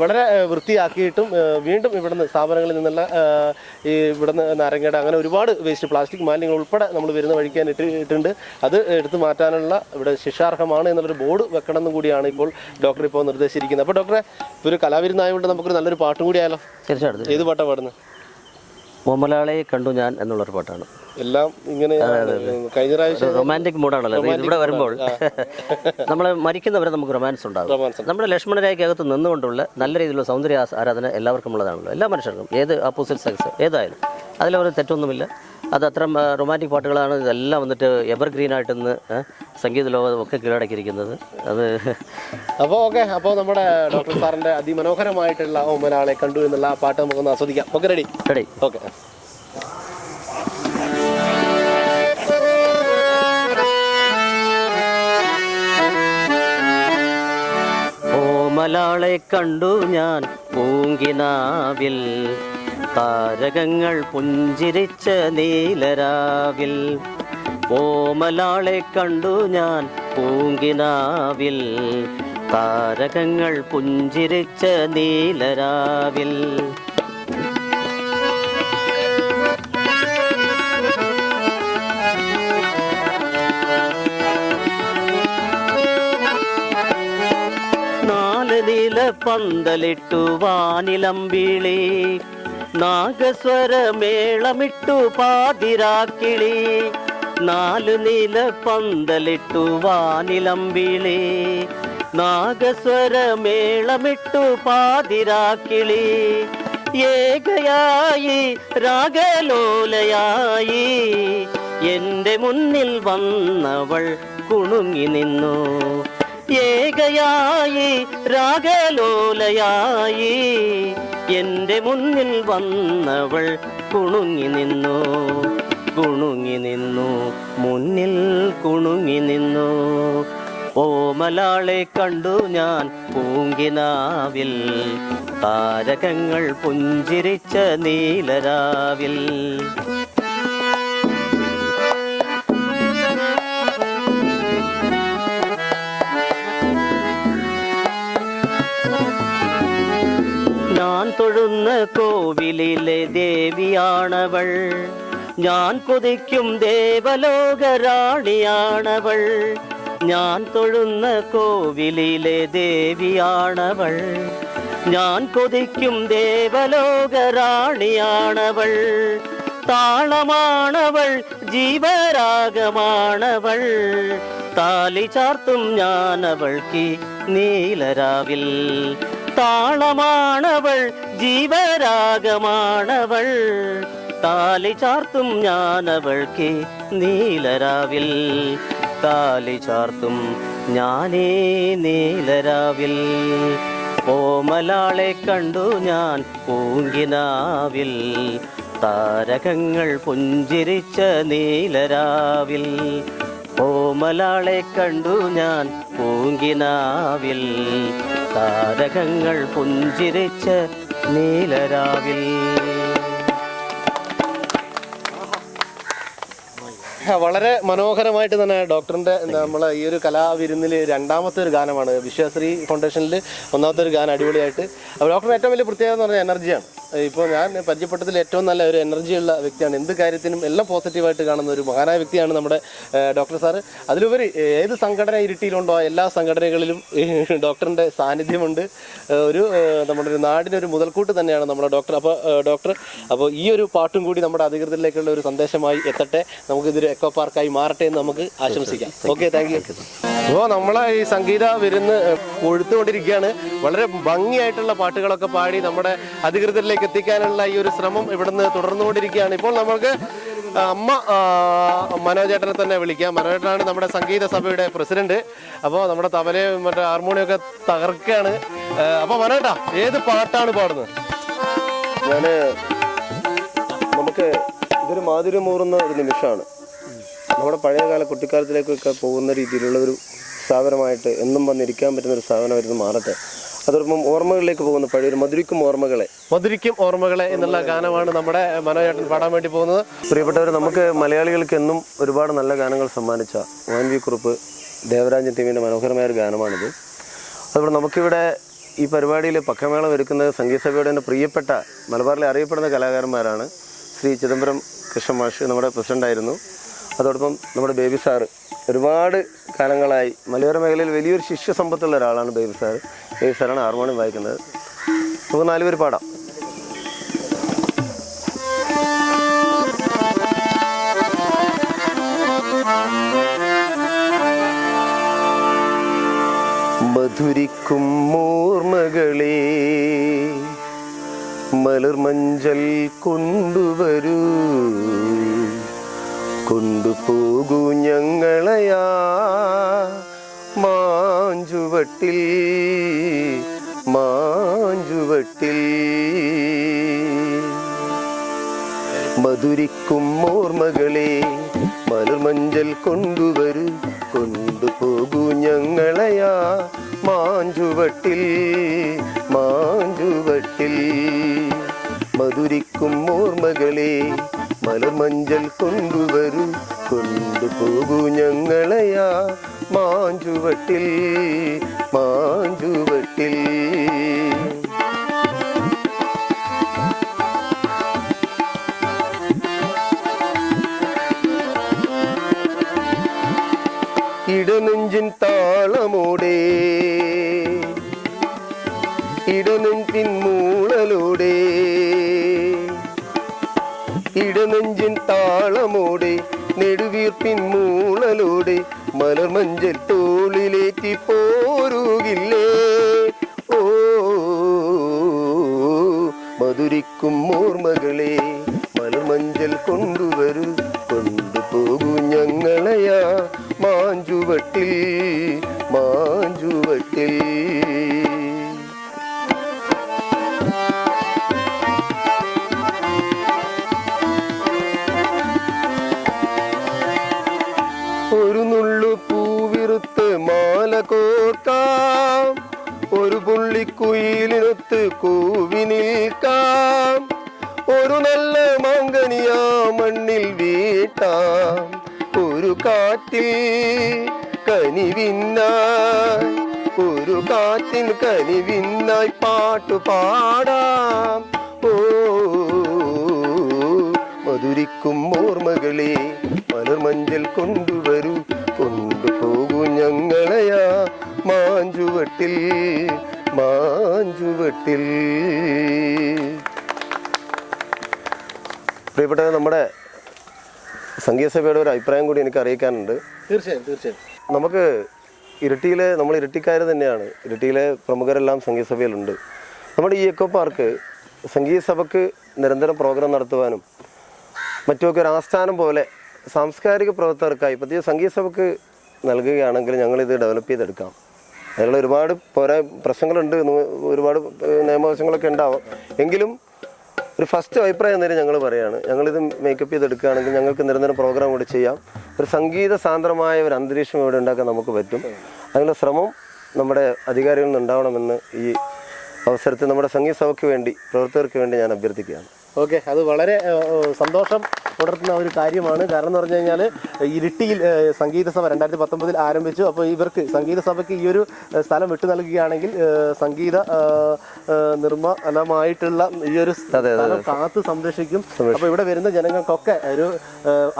വളരെ വൃത്തിയാക്കിയിട്ടും വീണ്ടും ഇവിടുന്ന് സ്ഥാപനങ്ങളിൽ നിന്നുള്ള ഇവിടുന്ന് നാരങ്ങയുടെ അങ്ങനെ ഒരുപാട് വേസ്റ്റ് പ്ലാസ്റ്റിക് മാലിന്യങ്ങൾ ഉൾപ്പെടെ നമ്മൾ വരുന്ന വഴിക്കാൻ ഇട്ടിട്ടുണ്ട്. അത് എടുത്തു മാറ്റാനുള്ള ഇവിടെ ശിക്ഷാർഹമാണ് എന്നുള്ളൊരു ബോർഡ് വെക്കണം എന്നും കൂടിയാണ് ഇപ്പോൾ ഡോക്ടർ ഇപ്പോൾ നിർദ്ദേശിച്ചിരിക്കുന്നത്. അപ്പോൾ ഡോക്ടറെ, ഇപ്പോൾ ഒരു കലാവിരുന്നായതുകൊണ്ട് നമുക്കൊരു നല്ലൊരു പാട്ടും കൂടി ആയാലോ? തീർച്ചയായിട്ടും. ഏത് പാട്ടാണ് പാടുന്നത്? ഓമലാളെ കണ്ടു ഞാൻ എന്നുള്ളൊരു പാട്ടാണ്. എല്ലാം ഇങ്ങനെ കഴിഞ്ഞ പ്രാവശ്യം റൊമാൻറ്റിക് മൂഡാണല്ലോ ഇവിടെ വരുമ്പോൾ. നമ്മൾ മരിക്കുന്നവരെ നമുക്ക് റൊമാൻസ് ഉണ്ടാകും. നമ്മുടെ ലക്ഷ്മണരേഖയ്ക്കകത്ത് നിന്നുകൊണ്ടുള്ള നല്ല രീതിയിലുള്ള സൗന്ദര്യ ആരാധന എല്ലാവർക്കും ഉള്ളതാണല്ലോ, എല്ലാ മനുഷ്യർക്കും, ഏത് ഓപ്പോസിറ്റ് സെക്സ് ഏതായാലും അതിലൊരു തെറ്റൊന്നുമില്ല. അത് അത്തരം റൊമാൻറ്റിക് പാട്ടുകളാണ് ഇതെല്ലാം വന്നിട്ട് എവർഗ്രീൻ ആയിട്ടിന്ന് സംഗീത ലോകം ഒക്കെ കീഴടക്കിയിരിക്കുന്നത്. അത് അപ്പോൾ ഓക്കെ. അപ്പോൾ നമ്മുടെ ഡോക്ടർ സാറിൻ്റെ അതിമനോഹരമായിട്ടുള്ള ഓമലാളെ കണ്ടു എന്നുള്ള ആ പാട്ട് നമുക്കൊന്ന് ആസ്വദിക്കാം. Okay, ready? ഓക്കെ. ഓമലാളെ കണ്ടു ഞാൻ പൂങ്കിനാവിൽ, താരകങ്ങൾ പുഞ്ചിരിച്ച നീലരാവിൽ. ഓമലാളെ കണ്ടു ഞാൻ പൂങ്കിനാവിൽ, താരകങ്ങൾ പുഞ്ചിരിച്ച നീലരാവിൽ. നീല പന്തലിട്ടു വാനിലമ്പിളി, നാഗസ്വരമേളമിട്ടു പാതിരാക്കിളി. 4 നീല പന്തലിട്ടു വാനിലമ്പിളി, നാഗസ്വരമേളമിട്ടു പാതിരാക്കിളി. ഏകയായി രാഗലോലയായി എൻ്റെ മുന്നിൽ വന്നവൾ കുണുങ്ങി നിന്നു. ഏകയായി രാഗലോലയായി എൻ്റെ മുന്നിൽ വന്നവൾ കുണുങ്ങി നിന്നു. കുണുങ്ങി നിന്നു, മുന്നിൽ കുണുങ്ങി നിന്നു. ഓമലാളെ കണ്ടു ഞാൻ പൂങ്കിനാവിൽ, താരകങ്ങൾ പുഞ്ചിരിച്ച നീലരാവിൽ. ഞാൻ തൊഴുന്ന കോവിലിലെ ദേവിയാണവൾ, ഞാൻ കൊതിക്കും ദേവലോകരാണിയാണവൾ. ഞാൻ തൊഴുന്ന കോവിലിലെ ദേവിയാണവൾ, ഞാൻ കൊതിക്കും ദേവലോകരാണിയാണവൾ. താളമാണവൾ, ജീവരാഗമാണവൾ, താലി ചാർത്തും ഞാനവൾക്ക് നീലരാവിൽ. താളമാണവൾ, ജീവരാഗമാണവൾ, താലി ചാർത്തും ഞാനവൾക്ക് നീലരാവിൽ. താലി ചാർത്തും ഞാനേ നീലരാവിൽ. ഓമലാളെ കണ്ടു ഞാൻ പൂങ്കിനാവിൽ, താരകങ്ങൾ പുഞ്ചിരിച്ച നീലരാവിൽ. ഓമലാളെ കണ്ടു ഞാൻ പൂങ്കിനാവിൽ, താരകങ്ങൾ പുഞ്ചിരിച്ച നീലരാവിൽ. വളരെ മനോഹരമായിട്ട് തന്നെ ഡോക്ടറിൻ്റെ നമ്മളെ ഈ ഒരു കലാവിരുന്നിൽ രണ്ടാമത്തെ ഒരു ഗാനമാണ്. വിശ്വശ്രീ ഫൗണ്ടേഷനിൽ ഒന്നാമത്തെ ഒരു ഗാനം അടിപൊളിയായിട്ട്. അപ്പോൾ ഡോക്ടറിന് ഏറ്റവും വലിയ പ്രത്യേകത എന്ന് പറഞ്ഞാൽ എനർജിയാണ്. ഇപ്പോൾ ഞാൻ പരിചയപ്പെട്ടതിൽ ഏറ്റവും നല്ല ഒരു എനർജിയുള്ള വ്യക്തിയാണ്. എന്ത് കാര്യത്തിനും എല്ലാം പോസിറ്റീവായിട്ട് കാണുന്ന ഒരു മഹാനായ വ്യക്തിയാണ് നമ്മുടെ ഡോക്ടർ സാറ്. അതിലുപരി ഏത് സംഘടന ഇരുട്ടിയിലുണ്ടോ എല്ലാ സംഘടനകളിലും ഡോക്ടറിൻ്റെ സാന്നിധ്യമുണ്ട്. ഒരു നമ്മുടെ ഒരു നാടിനൊരു മുതൽക്കൂട്ട് തന്നെയാണ് നമ്മുടെ ഡോക്ടർ. അപ്പോൾ ഈ ഒരു പാട്ടും കൂടി നമ്മുടെ അധികൃതരിലേക്കുള്ള ഒരു സന്ദേശമായി എത്തട്ടെ. നമുക്കിതൊരു എക്കോ പാർക്കായി മാറട്ടെ എന്ന് നമുക്ക് ആശംസിക്കാം. Okay, thank U. അപ്പോൾ നമ്മളെ ഈ സംഗീത വിരുന്ന് കൊഴുത്തുകൊണ്ടിരിക്കുകയാണ്. വളരെ ഭംഗിയായിട്ടുള്ള പാട്ടുകളൊക്കെ പാടി നമ്മുടെ അധികൃതരിലേക്ക് എത്തിക്കാനുള്ള ഈ ഒരു ശ്രമം ഇവിടുന്ന് തുടർന്നുകൊണ്ടിരിക്കുകയാണ്. ഇപ്പോൾ നമുക്ക് അമ്മ മനോജേട്ടനെ തന്നെ വിളിക്കാം. മനോജേട്ടനാണ് നമ്മുടെ സംഗീത സഭയുടെ പ്രസിഡന്റ്. അപ്പോൾ നമ്മുടെ തബലയും മറ്റേ ഹാർമോണിയൊക്കെ തകർക്കുകയാണ്. അപ്പോൾ മനോജേട്ടാ, ഏത് പാട്ടാണ് പാടുന്നത്? നമുക്ക് ഇതൊരു മാധുര്യമൂറുന്ന ഒരു നിമിഷമാണ്. നമ്മുടെ പഴയകാല കുട്ടിക്കാലത്തിലേക്കൊക്കെ പോകുന്ന രീതിയിലുള്ള ഒരു സ്ഥാപനമായിട്ട് എന്നും വന്നിരിക്കാൻ പറ്റുന്ന ഒരു സ്ഥാപനമായിരുന്നു മാറട്ടെ. അതോടൊപ്പം ഓർമ്മകളിലേക്ക് പോകുന്ന പഴയൊരു മധുരിക്കും ഓർമ്മകളെ എന്നുള്ള ഗാനമാണ് നമ്മുടെ മനോജേട്ടൻ പാടാൻ വേണ്ടി പോകുന്നത്. പ്രിയപ്പെട്ടവർ, നമുക്ക് മലയാളികൾക്ക് എന്നും ഒരുപാട് നല്ല ഗാനങ്ങൾ സമ്മാനിച്ച ONV കുറുപ്പ് ദേവരാജൻ ടീമിൻ്റെ മനോഹരമായ ഒരു ഗാനമാണിത്. അതുപോലെ നമുക്കിവിടെ ഈ പരിപാടിയിൽ പക്കമേള ഒരുക്കുന്നത് സംഗീത സഭയുടെ തന്നെ പ്രിയപ്പെട്ട മലബാറിലെ അറിയപ്പെടുന്ന കലാകാരന്മാരാണ്. ശ്രീ ചിദംബരം കൃഷ്ണൻ മാഷ് നമ്മുടെ പ്രസിഡൻ്റായിരുന്നു. അതോടൊപ്പം നമ്മുടെ ബേബി സാറ് ഒരുപാട് കാലങ്ങളായി മലയോര മേഖലയിൽ വലിയൊരു ശിഷ്യ സമ്പത്തുള്ള ഒരാളാണ് ബേബി സാറ്. ബേബി സാറാണ് ഹാർമോണിയം വായിക്കുന്നത്. നമുക്ക് 4 പേര് പാടാം. മധുരിക്കും ഓർമ്മകളെ മലർമഞ്ചൽ കൊണ്ടുവരൂ, കൊണ്ടുപോകൂ ഞങ്ങളയാ മാഞ്ചുവട്ടിൽ മധുരിക്കും ഓർമ്മകളെ മലർമഞ്ചൽ കൊണ്ടുവരൂ, കൊണ്ടുപോകൂ ഞങ്ങളയാ മാഞ്ചുവട്ടിൽ മധുരിക്കും ഓർമ്മകളെ മലർമഞ്ചൽ കൊണ്ടുവരൂ, കൊണ്ടുപോകൂ ഞങ്ങളയാ മാഞ്ചുവട്ടിൽ ഇടനെഞ്ചിൻ താളമോടെ ഇടനെഞ്ചിൻ താളമോടെ നെടുവീർപ്പിൻ മൂളലോടെ മലർമഞ്ചൽ തോളിലേറ്റി പോരുകില്ലേ ഓ മധുരിക്കും ഓർമ്മകളെ മലർമഞ്ചൽ കൊണ്ടുവരൂ കൊണ്ടുപോകൂ ഞങ്ങളെയാ മാഞ്ചുവട്ടിൽ മാഞ്ചുവട്ടിൽ. ഒരു നുള്ളു പൂവിറുത്ത് മാല കോർക്കാം, ഒരു പുള്ളിക്കുയിലിനൊത്ത് കൂവി നിൽക്കാം, ഒരു നല്ല മാങ്കനിയാ മണ്ണിൽ വീട്ടാം, ഒരു കാറ്റിൽ കനിവിന്നായി ഒരു കാറ്റിൻ കനിവിന്നായി പാട്ടു പാടാം. ഓ മധുരിക്കും ഓർമ്മകളെ മലർമഞ്ചൽ കൊണ്ടുവരൂ കൊണ്ടുപോകൂ ഞങ്ങളെയാ മാഞ്ചുവട്ടിൽ മാഞ്ചുവട്ടിൽ. പ്രിയപ്പെട്ട നമ്മുടെ സംഗീത സഭയുടെ ഒരു അഭിപ്രായം കൂടി എനിക്ക് അറിയിക്കാനുണ്ട്. തീർച്ചയായും നമുക്ക് നമ്മൾ ഇരിട്ടിക്കാർ തന്നെയാണ്. ഇരിട്ടിയിലെ പ്രമുഖരെല്ലാം സംഗീത സഭയിലുണ്ട്. നമ്മുടെ ഈ എക്കോ പാർക്ക് സംഗീത സഭയ്ക്ക് നിരന്തരം പ്രോഗ്രാം നടത്തുവാനും മറ്റുമൊക്കെ ഒരു ആസ്ഥാനം പോലെ സാംസ്കാരിക പ്രവർത്തകർക്കായി പ്രത്യേക സംഗീത സഭയ്ക്ക് നൽകുകയാണെങ്കിൽ ഞങ്ങളിത് ഡെവലപ്പ് ചെയ്തെടുക്കാം. അതിനുള്ള ഒരുപാട് പ്രശ്നങ്ങളുണ്ട്, ഒരുപാട് നിയമവശങ്ങളൊക്കെ ഉണ്ടാവാം. എങ്കിലും ഒരു ഫസ്റ്റ് അഭിപ്രായം തന്നെ ഞങ്ങൾ പറയുകയാണ്, ഞങ്ങളിത് മേക്കപ്പ് ചെയ്തെടുക്കുകയാണെങ്കിൽ ഞങ്ങൾക്ക് നിരന്തരം പ്രോഗ്രാം കൂടി ചെയ്യാം. ഒരു സംഗീത സാന്ദ്രമായ ഒരു അന്തരീക്ഷം ഇവിടെ ഉണ്ടാക്കാൻ നമുക്ക് പറ്റും. അതിനുള്ള ശ്രമം നമ്മുടെ അധികാരികളിൽ നിന്ന് ഉണ്ടാവണമെന്ന് ഈ അവസരത്തിൽ നമ്മുടെ സംഗീത സഭയ്ക്ക് വേണ്ടി പ്രവർത്തകർക്ക് വേണ്ടി ഞാൻ അഭ്യർത്ഥിക്കുകയാണ്. ഓക്കെ, അത് വളരെ സന്തോഷം ഉണർത്തുന്ന ഒരു കാര്യമാണ്. കാരണം എന്ന് പറഞ്ഞു കഴിഞ്ഞാൽ ഇരിട്ടിയിൽ സംഗീത സഭ 2019 ആരംഭിച്ചു. അപ്പോൾ ഇവർക്ക് സംഗീത സഭയ്ക്ക് ഈ ഒരു സ്ഥലം വിട്ടു നൽകുകയാണെങ്കിൽ സംഗീത നിർമ്മലമായിട്ടുള്ള ഈ ഒരു സ്ഥലം കാത്തു സംരക്ഷിക്കും. അപ്പോൾ ഇവിടെ വരുന്ന ജനങ്ങൾക്കൊക്കെ ഒരു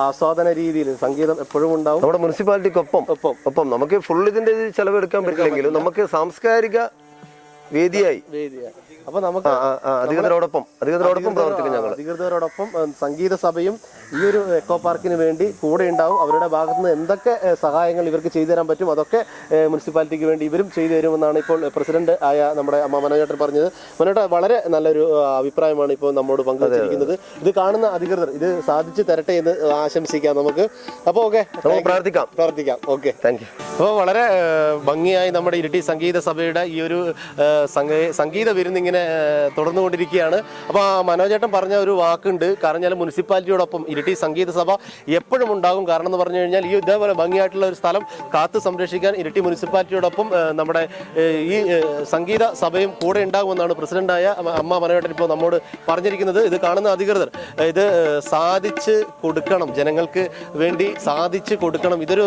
ആസ്വാദന രീതിയിൽ സംഗീതം എപ്പോഴും ഉണ്ടാവും. നമ്മുടെ മുനിസിപ്പാലിറ്റിക്കൊപ്പം നമുക്ക് ഫുൾ ഇതിന്റെ ചെലവെടുക്കാൻ പറ്റില്ലെങ്കിലും നമുക്ക് സാംസ്കാരിക വേദിയായി അപ്പൊ നമുക്ക് അധികൃതരോടൊപ്പം പ്രവർത്തിക്കും ഞങ്ങൾ. അധികൃതരോടൊപ്പം സംഗീത സഭയും ഈ ഒരു എക്കോ പാർക്കിന് വേണ്ടി കൂടെ ഉണ്ടാവും. അവരുടെ ഭാഗത്ത് നിന്ന് എന്തൊക്കെ സഹായങ്ങൾ ഇവർക്ക് ചെയ്തു തരാൻ പറ്റും അതൊക്കെ മുനിസിപ്പാലിറ്റിക്ക് വേണ്ടി ഇവരും ചെയ്തു തരുമെന്നാണ് ഇപ്പോൾ പ്രസിഡന്റ് ആയ നമ്മുടെ അമ്മ മനോജേട്ടൻ പറഞ്ഞത്. മനോജേട്ട വളരെ നല്ലൊരു അഭിപ്രായമാണ് ഇപ്പോൾ നമ്മോട് പങ്കുവച്ചിരിക്കുന്നത്. ഇത് കാണുന്ന അധികൃതർ ഇത് സാധിച്ചു തരട്ടെ എന്ന് ആശംസിക്കാം നമുക്ക്. അപ്പോൾ ഓക്കെ, പ്രാർത്ഥിക്കാം. Okay, thank U. അപ്പോൾ വളരെ ഭംഗിയായി നമ്മുടെ ഇരിട്ടി സംഗീത സഭയുടെ ഈ ഒരു സംഗീത വിരുന്നിങ്ങനെ തുടർന്നുകൊണ്ടിരിക്കുകയാണ്. അപ്പോൾ മനോജേട്ടൻ പറഞ്ഞ ഒരു വാക്കുണ്ട്, കാരണം മുനിസിപ്പാലിറ്റിയോടൊപ്പം ഇരിട്ടി സംഗീത സഭ എപ്പോഴും ഉണ്ടാകും. കാരണം എന്ന് പറഞ്ഞു കഴിഞ്ഞാൽ ഈ ഇതേപോലെ ഭംഗിയായിട്ടുള്ള ഒരു സ്ഥലം കാത്തു സംരക്ഷിക്കാൻ ഇരിട്ടി മുനിസിപ്പാലിറ്റിയോടൊപ്പം നമ്മുടെ ഈ സംഗീത സഭയും കൂടെ ഉണ്ടാകുമെന്നാണ് പ്രസിഡന്റായ അമ്മ മനോജേട്ടൻ ഇപ്പോൾ നമ്മോട് പറഞ്ഞിരിക്കുന്നത്. ഇത് കാണുന്ന അധികൃതർ ഇത് സാധിച്ച് കൊടുക്കണം, ജനങ്ങൾക്ക് വേണ്ടി സാധിച്ച് കൊടുക്കണം. ഇതൊരു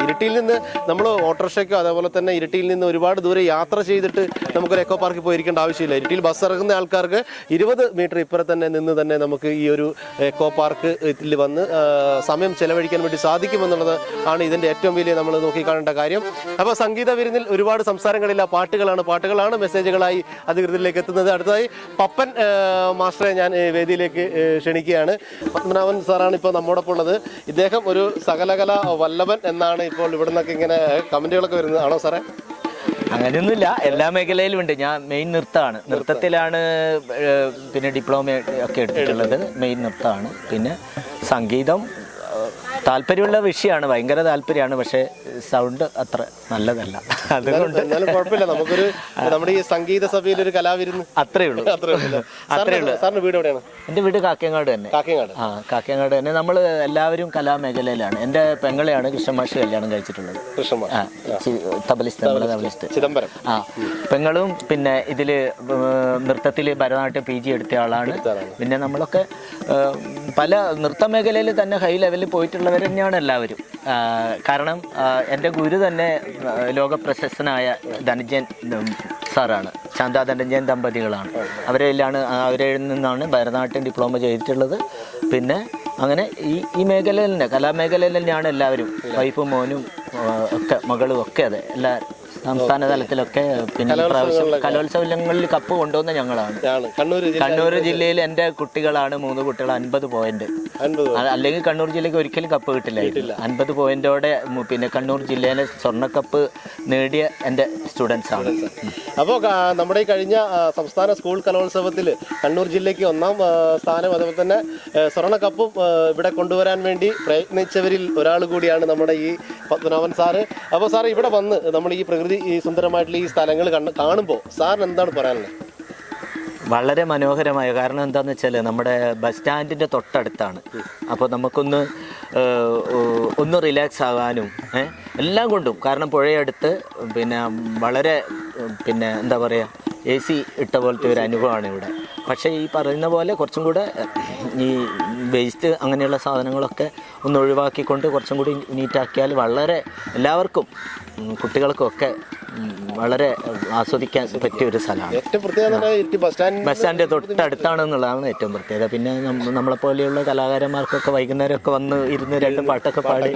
ഇരിട്ടിയിൽ നിന്ന് നമ്മൾ ഓട്ടോറിക്ഷയ്ക്കോ അതേപോലെ തന്നെ ഇരിട്ടിയിൽ നിന്ന് ഒരുപാട് ദൂരെ യാത്ര ചെയ്തിട്ട് നമുക്കൊരു എക്കോ പാർക്കിൽ പോയിരിക്കേണ്ട ആവശ്യമില്ല. ഇരിട്ടിയിൽ ബസ് ഇറങ്ങുന്ന ആൾക്കാർക്ക് 20 മീറ്റർ ഇപ്പുറം തന്നെ നിന്ന് തന്നെ നമുക്ക് ഈ ഒരു എക്കോ പാർക്കിൽ വന്ന് സമയം ചെലവഴിക്കാൻ വേണ്ടി സാധിക്കുമെന്നുള്ളത് ആണ് ഇതിൻ്റെ ഏറ്റവും വലിയ നമ്മൾ നോക്കിക്കാണേണ്ട കാര്യം. അപ്പോൾ സംഗീത വിരുന്നിൽ ഒരുപാട് സംസാരങ്ങളില്ല, പാട്ടുകളാണ് മെസ്സേജുകളായി അധികൃതരിലേക്ക് എത്തുന്നത്. അടുത്തതായി പപ്പൻ മാസ്റ്ററെ ഞാൻ വേദിയിലേക്ക് ക്ഷണിക്കുകയാണ്. പത്മനാഭൻ സാറാണ് ഇപ്പോൾ നമ്മോടൊപ്പം ഉള്ളത്. ഇദ്ദേഹം ഒരു സകലകല വല്ലഭൻ എന്നാണ് ഇപ്പോൾ ഇവിടെ നിന്നൊക്കെ ഇങ്ങനെ കമൻറ്റുകളൊക്കെ വരുന്നത്. ആണോ സാറേ? അങ്ങനെയൊന്നുമില്ല, എല്ലാ മേഖലയിലും ഉണ്ട്. ഞാൻ മെയിൻ നൃത്തത്തിലാണ് പിന്നെ ഡിപ്ലോമ ഒക്കെ എടുത്തിട്ടുള്ളത്. മെയിൻ നൃത്തമാണ്. പിന്നെ സംഗീതം താല്പര്യമുള്ള വിഷയമാണ്, ഭയങ്കര താല്പര്യമാണ്. പക്ഷേ സൗണ്ട് അത്ര നല്ലതല്ല. അതുകൊണ്ട് കുഴപ്പമില്ല, നമുക്കൊരു നമ്മുടെ ഈ സംഗീത സഭയിൽ ഒരു കലാവിരുന്ന് അത്രേ ഉള്ളൂ. സാറിന്റെ വീട് എവിടെയാണ്? എൻ്റെ വീട് കാക്കയങ്ങാട് തന്നെ. കാക്കയങ്ങാട് തന്നെ. നമ്മൾ എല്ലാവരും കലാമേഖലയിലാണ്. എൻ്റെ പെങ്ങളെയാണ് കൃഷ്ണമാഷി കല്യാണം കഴിച്ചിട്ടുള്ളത്. തബലിസ്റ്റ് ചിദംബരം. പെങ്ങളും പിന്നെ ഇതില് നൃത്തത്തില് ഭരതനാട്യം PG എടുത്ത ആളാണ്. പിന്നെ നമ്മളൊക്കെ പല നൃത്ത മേഖലയിൽ തന്നെ ഹൈ ലെവലിൽ പോയിട്ടുള്ളവർ തന്നെയാണ് എല്ലാവരും. കാരണം എൻ്റെ ഗുരു തന്നെ ലോക പ്രശസ്തനായ ധനഞ്ജയൻ സാറാണ്. ശാന്ത ധനഞ്ജയൻ ദമ്പതികളാണ്. അവരിൽ നിന്നാണ് ഭരതനാട്യം ഡിപ്ലോമ ചെയ്തിട്ടുള്ളത്. പിന്നെ അങ്ങനെ ഈ മേഖലയിൽ തന്നെ കലാമേഖലയിൽ തന്നെയാണ് എല്ലാവരും. വൈഫും മോനും ഒക്കെ മകളും ഒക്കെ അതെ എല്ലാ സംസ്ഥാന തലത്തിലൊക്കെ പിന്നെ പ്രാവശ്യം കലോത്സവങ്ങളിൽ കപ്പ് കൊണ്ടുവന്ന ഞങ്ങളാണ്. കണ്ണൂർ ജില്ലയിൽ എൻ്റെ കുട്ടികളാണ് 3 കുട്ടികൾ 50 പോയിന്റ്. അല്ലെങ്കിൽ കണ്ണൂർ ജില്ലയ്ക്ക് ഒരിക്കലും കപ്പ് കിട്ടില്ല. 50 പോയിന്റോടെ പിന്നെ കണ്ണൂർ ജില്ലയിലെ സ്വർണ്ണക്കപ്പ് നേടിയ എൻ്റെ സ്റ്റുഡൻസ് ആണ്. അപ്പോൾ നമ്മുടെ ഈ കഴിഞ്ഞ സംസ്ഥാന സ്കൂൾ കലോത്സവത്തിൽ കണ്ണൂർ ജില്ലയ്ക്ക് 1ാം സ്ഥാനം, അതുപോലെ തന്നെ സ്വർണ്ണക്കപ്പും ഇവിടെ കൊണ്ടുവരാൻ വേണ്ടി പ്രയത്നിച്ചവരിൽ ഒരാൾ കൂടിയാണ് നമ്മുടെ ഈ പത്മനാഭൻ സാറ്. അപ്പോൾ സാർ ഇവിടെ വന്ന് നമ്മൾ ഈ പ്രകൃതി ഈ സുന്ദരമായിട്ടുള്ള ഈ സ്ഥലങ്ങൾ കാണുമ്പോൾ സാറിന് എന്താണ് പറയാനുള്ളത്? വളരെ മനോഹരമായ, കാരണം എന്താണെന്ന് വെച്ചാൽ നമ്മുടെ ബസ് സ്റ്റാൻഡിൻ്റെ തൊട്ടടുത്താണ്. അപ്പോൾ നമുക്കൊന്ന് റിലാക്സ് ആകാനും എല്ലാം കൊണ്ടും, കാരണം പുഴയടുത്ത്, പിന്നെ വളരെ പിന്നെ എന്താ പറയുക AC ഇട്ട പോലത്തെ ഒരു അനുഭവമാണ് ഇവിടെ. പക്ഷേ ഈ പറയുന്ന പോലെ കുറച്ചും കൂടെ ഈ വേസ്റ്റ് അങ്ങനെയുള്ള സാധനങ്ങളൊക്കെ ഒന്ന് ഒഴിവാക്കിക്കൊണ്ട് കുറച്ചും കൂടി നീറ്റാക്കിയാൽ വളരെ എല്ലാവർക്കും കുട്ടികൾക്കും ഒക്കെ വളരെ ആസ്വദിക്കാൻ പറ്റിയ ഒരു സ്ഥലമാണ്. ബസ് സ്റ്റാൻഡ് തൊട്ടടുത്താണെന്നുള്ളതാണ് ഏറ്റവും പ്രത്യേകത. പിന്നെ നമ്മളെപ്പോലെയുള്ള കലാകാരന്മാർക്കൊക്കെ വൈകുന്നേരമൊക്കെ വന്ന് ഇരുന്ന് 2 പാട്ടൊക്കെ പാടി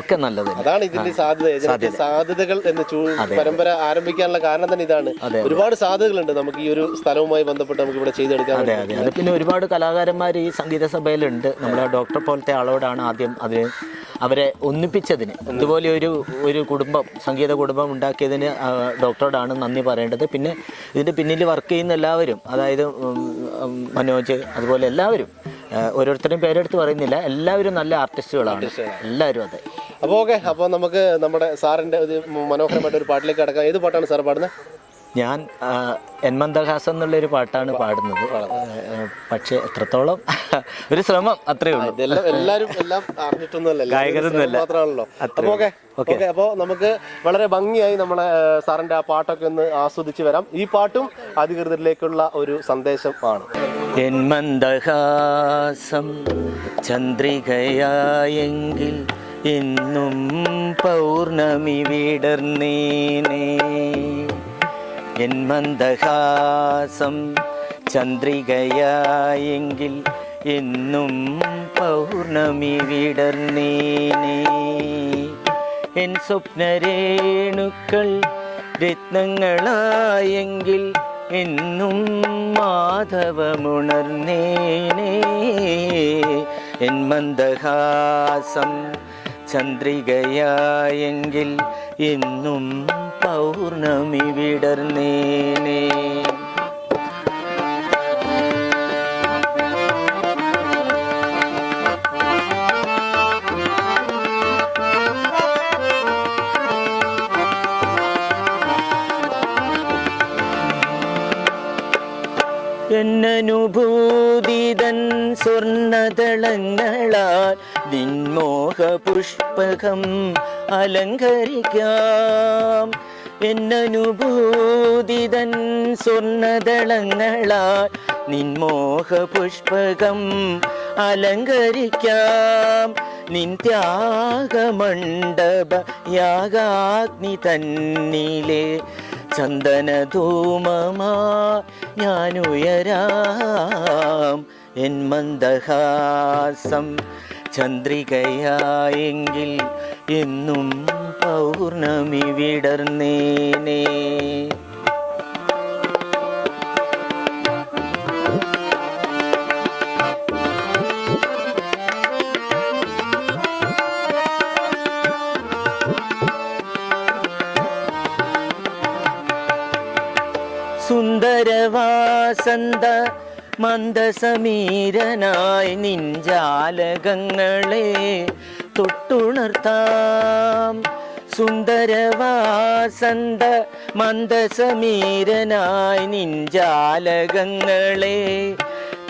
ഒക്കെ നല്ലത്. അതാണ് ഇതിന്റെ സാധ്യതകൾ എന്ന് പരമ്പര ആരംഭിക്കാനുള്ള കാരണം തന്നെ ഇതാണ്. ഒരുപാട് സാധ്യതകളുണ്ട് നമുക്ക് ഈ ഒരു സ്ഥലവുമായി ബന്ധപ്പെട്ട് നമുക്ക് ഇവിടെ ചെയ്തെടുക്കാൻ. അതെ. പിന്നെ ഒരുപാട് കലാകാരന്മാർ ഈ സംഗീത സഭയിലുണ്ട്. നമ്മുടെ ഡോക്ടർ പോലത്തെ ആളോടാണ് ആദ്യം അവരെ ഒന്നിപ്പിച്ചതിന്, ഇതുപോലെ ഒരു കുടുംബം, സംഗീത കുടുംബം ഉണ്ടാക്കിയതിന് ഡോക്ടറോടാണ് നന്ദി പറയേണ്ടത്. പിന്നെ ഇതിൻ്റെ പിന്നിൽ വർക്ക് ചെയ്യുന്ന എല്ലാവരും, അതായത് മനോജ്, അതുപോലെ എല്ലാവരും, ഓരോരുത്തരും പേരെടുത്ത് പറയുന്നില്ല, എല്ലാവരും നല്ല ആർട്ടിസ്റ്റുകളാണ് എല്ലാവരും. അതെ. അപ്പോൾ ഓക്കെ, അപ്പോൾ നമുക്ക് നമ്മുടെ സാറിൻ്റെ ഒരു മനോഹരമായിട്ട് ഒരു പാട്ടിലേക്ക് കടക്കാം. ഏത് പാട്ടാണ് സാർ പാടുന്നത്? ഞാൻ എന്മന്ദഹാസം എന്നുള്ളൊരു പാട്ടാണ് പാടുന്നത്. പക്ഷെ എത്രത്തോളം ഒരു ശ്രമം അത്രേ ഉള്ളൂ. എല്ലാവരും എല്ലാം അറിഞ്ഞിട്ടൊന്നുമല്ല, ഗായകരൊന്നുമല്ല മാത്രമാണല്ലോ. അപ്പോൾ നമുക്ക് വളരെ ഭംഗിയായി നമ്മളെ സാറിന്റെ ആ പാട്ടൊക്കെ ഒന്ന് ആസ്വദിച്ച് വരാം. ഈ പാട്ടും അധികൃതരിലേക്കുള്ള ഒരു സന്ദേശം ആണ്. എന്മന്ദഹാസം ചന്ദ്രികയായെങ്കിൽ ഇന്നും പൗർണമി വിടർന്നേനേ. എന്മന്ദഹാസം ചന്ദ്രികയായെങ്കിൽ എന്നും പൗർണമി വിടർന്നേനേ. എൻ സ്വപ്നരേണുക്കൾ രത്നങ്ങളായെങ്കിൽ എന്നും മാധവമുണർന്നേനേ. എൻ മന്ദഹാസം ചന്ദ്രികയായെങ്കിൽ എന്നും പൗർണമി വിടർന്നേനേ. എന്നനുഭൂതിതൻ സ്വർണ്ണതളങ്ങളാൽ നിൻമോഹ പുഷ്പകം അലങ്കരിക്കാം. എന്നനുഭൂതിതൻ സ്വർണ്ണതളങ്ങളാൽ നിൻമോഹ പുഷ്പകം അലങ്കരിക്കാം. നിൻ ത്യാഗമണ്ഡപ യാഗാഗ്നി തന്നിലെ ചന്ദനധൂമമാ ഞാനുയരാം. എൻ മന്ദഹാസം ചന്ദ്രികയായെങ്കിൽ എന്നും പൗർണമി വിടർന്നേനേ. സുന്ദരവാസന്ത മന്ദസമീരനായി നിൻജാലകങ്ങളെ തൊട്ടുണർത്താം. സുന്ദരവാസന്ത മന്ദസമീരനായി നിൻജാലകങ്ങളെ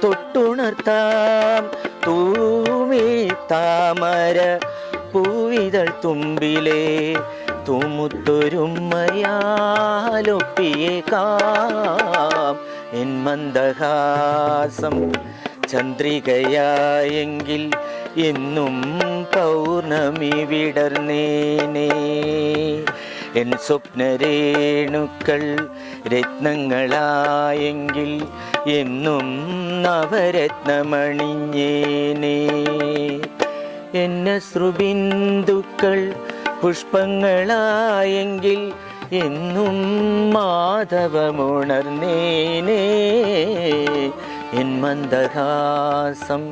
തൊട്ടുണർത്താം. തൂമി താമര പൂവിതൾ തുമ്പിലെ തുമുത്തൊരുമ്മയാലൊപ്പിയേക്കാം. എൻ മന്ദഹാസം ചന്ദ്രികയായെങ്കിൽ എന്നും പൗർണമി വിടർന്നേനേ. എൻ സ്വപ്നരേണുക്കൾ രത്നങ്ങളായെങ്കിൽ എന്നും നവരത്നമണിഞ്ഞേനേ. എന്ന ശ്രുബിന്ദുക്കൾ പുഷ്പങ്ങളായെങ്കിൽ എന്നും മാധവമുണർന്നേനേ എൻ മന്ദഹാസം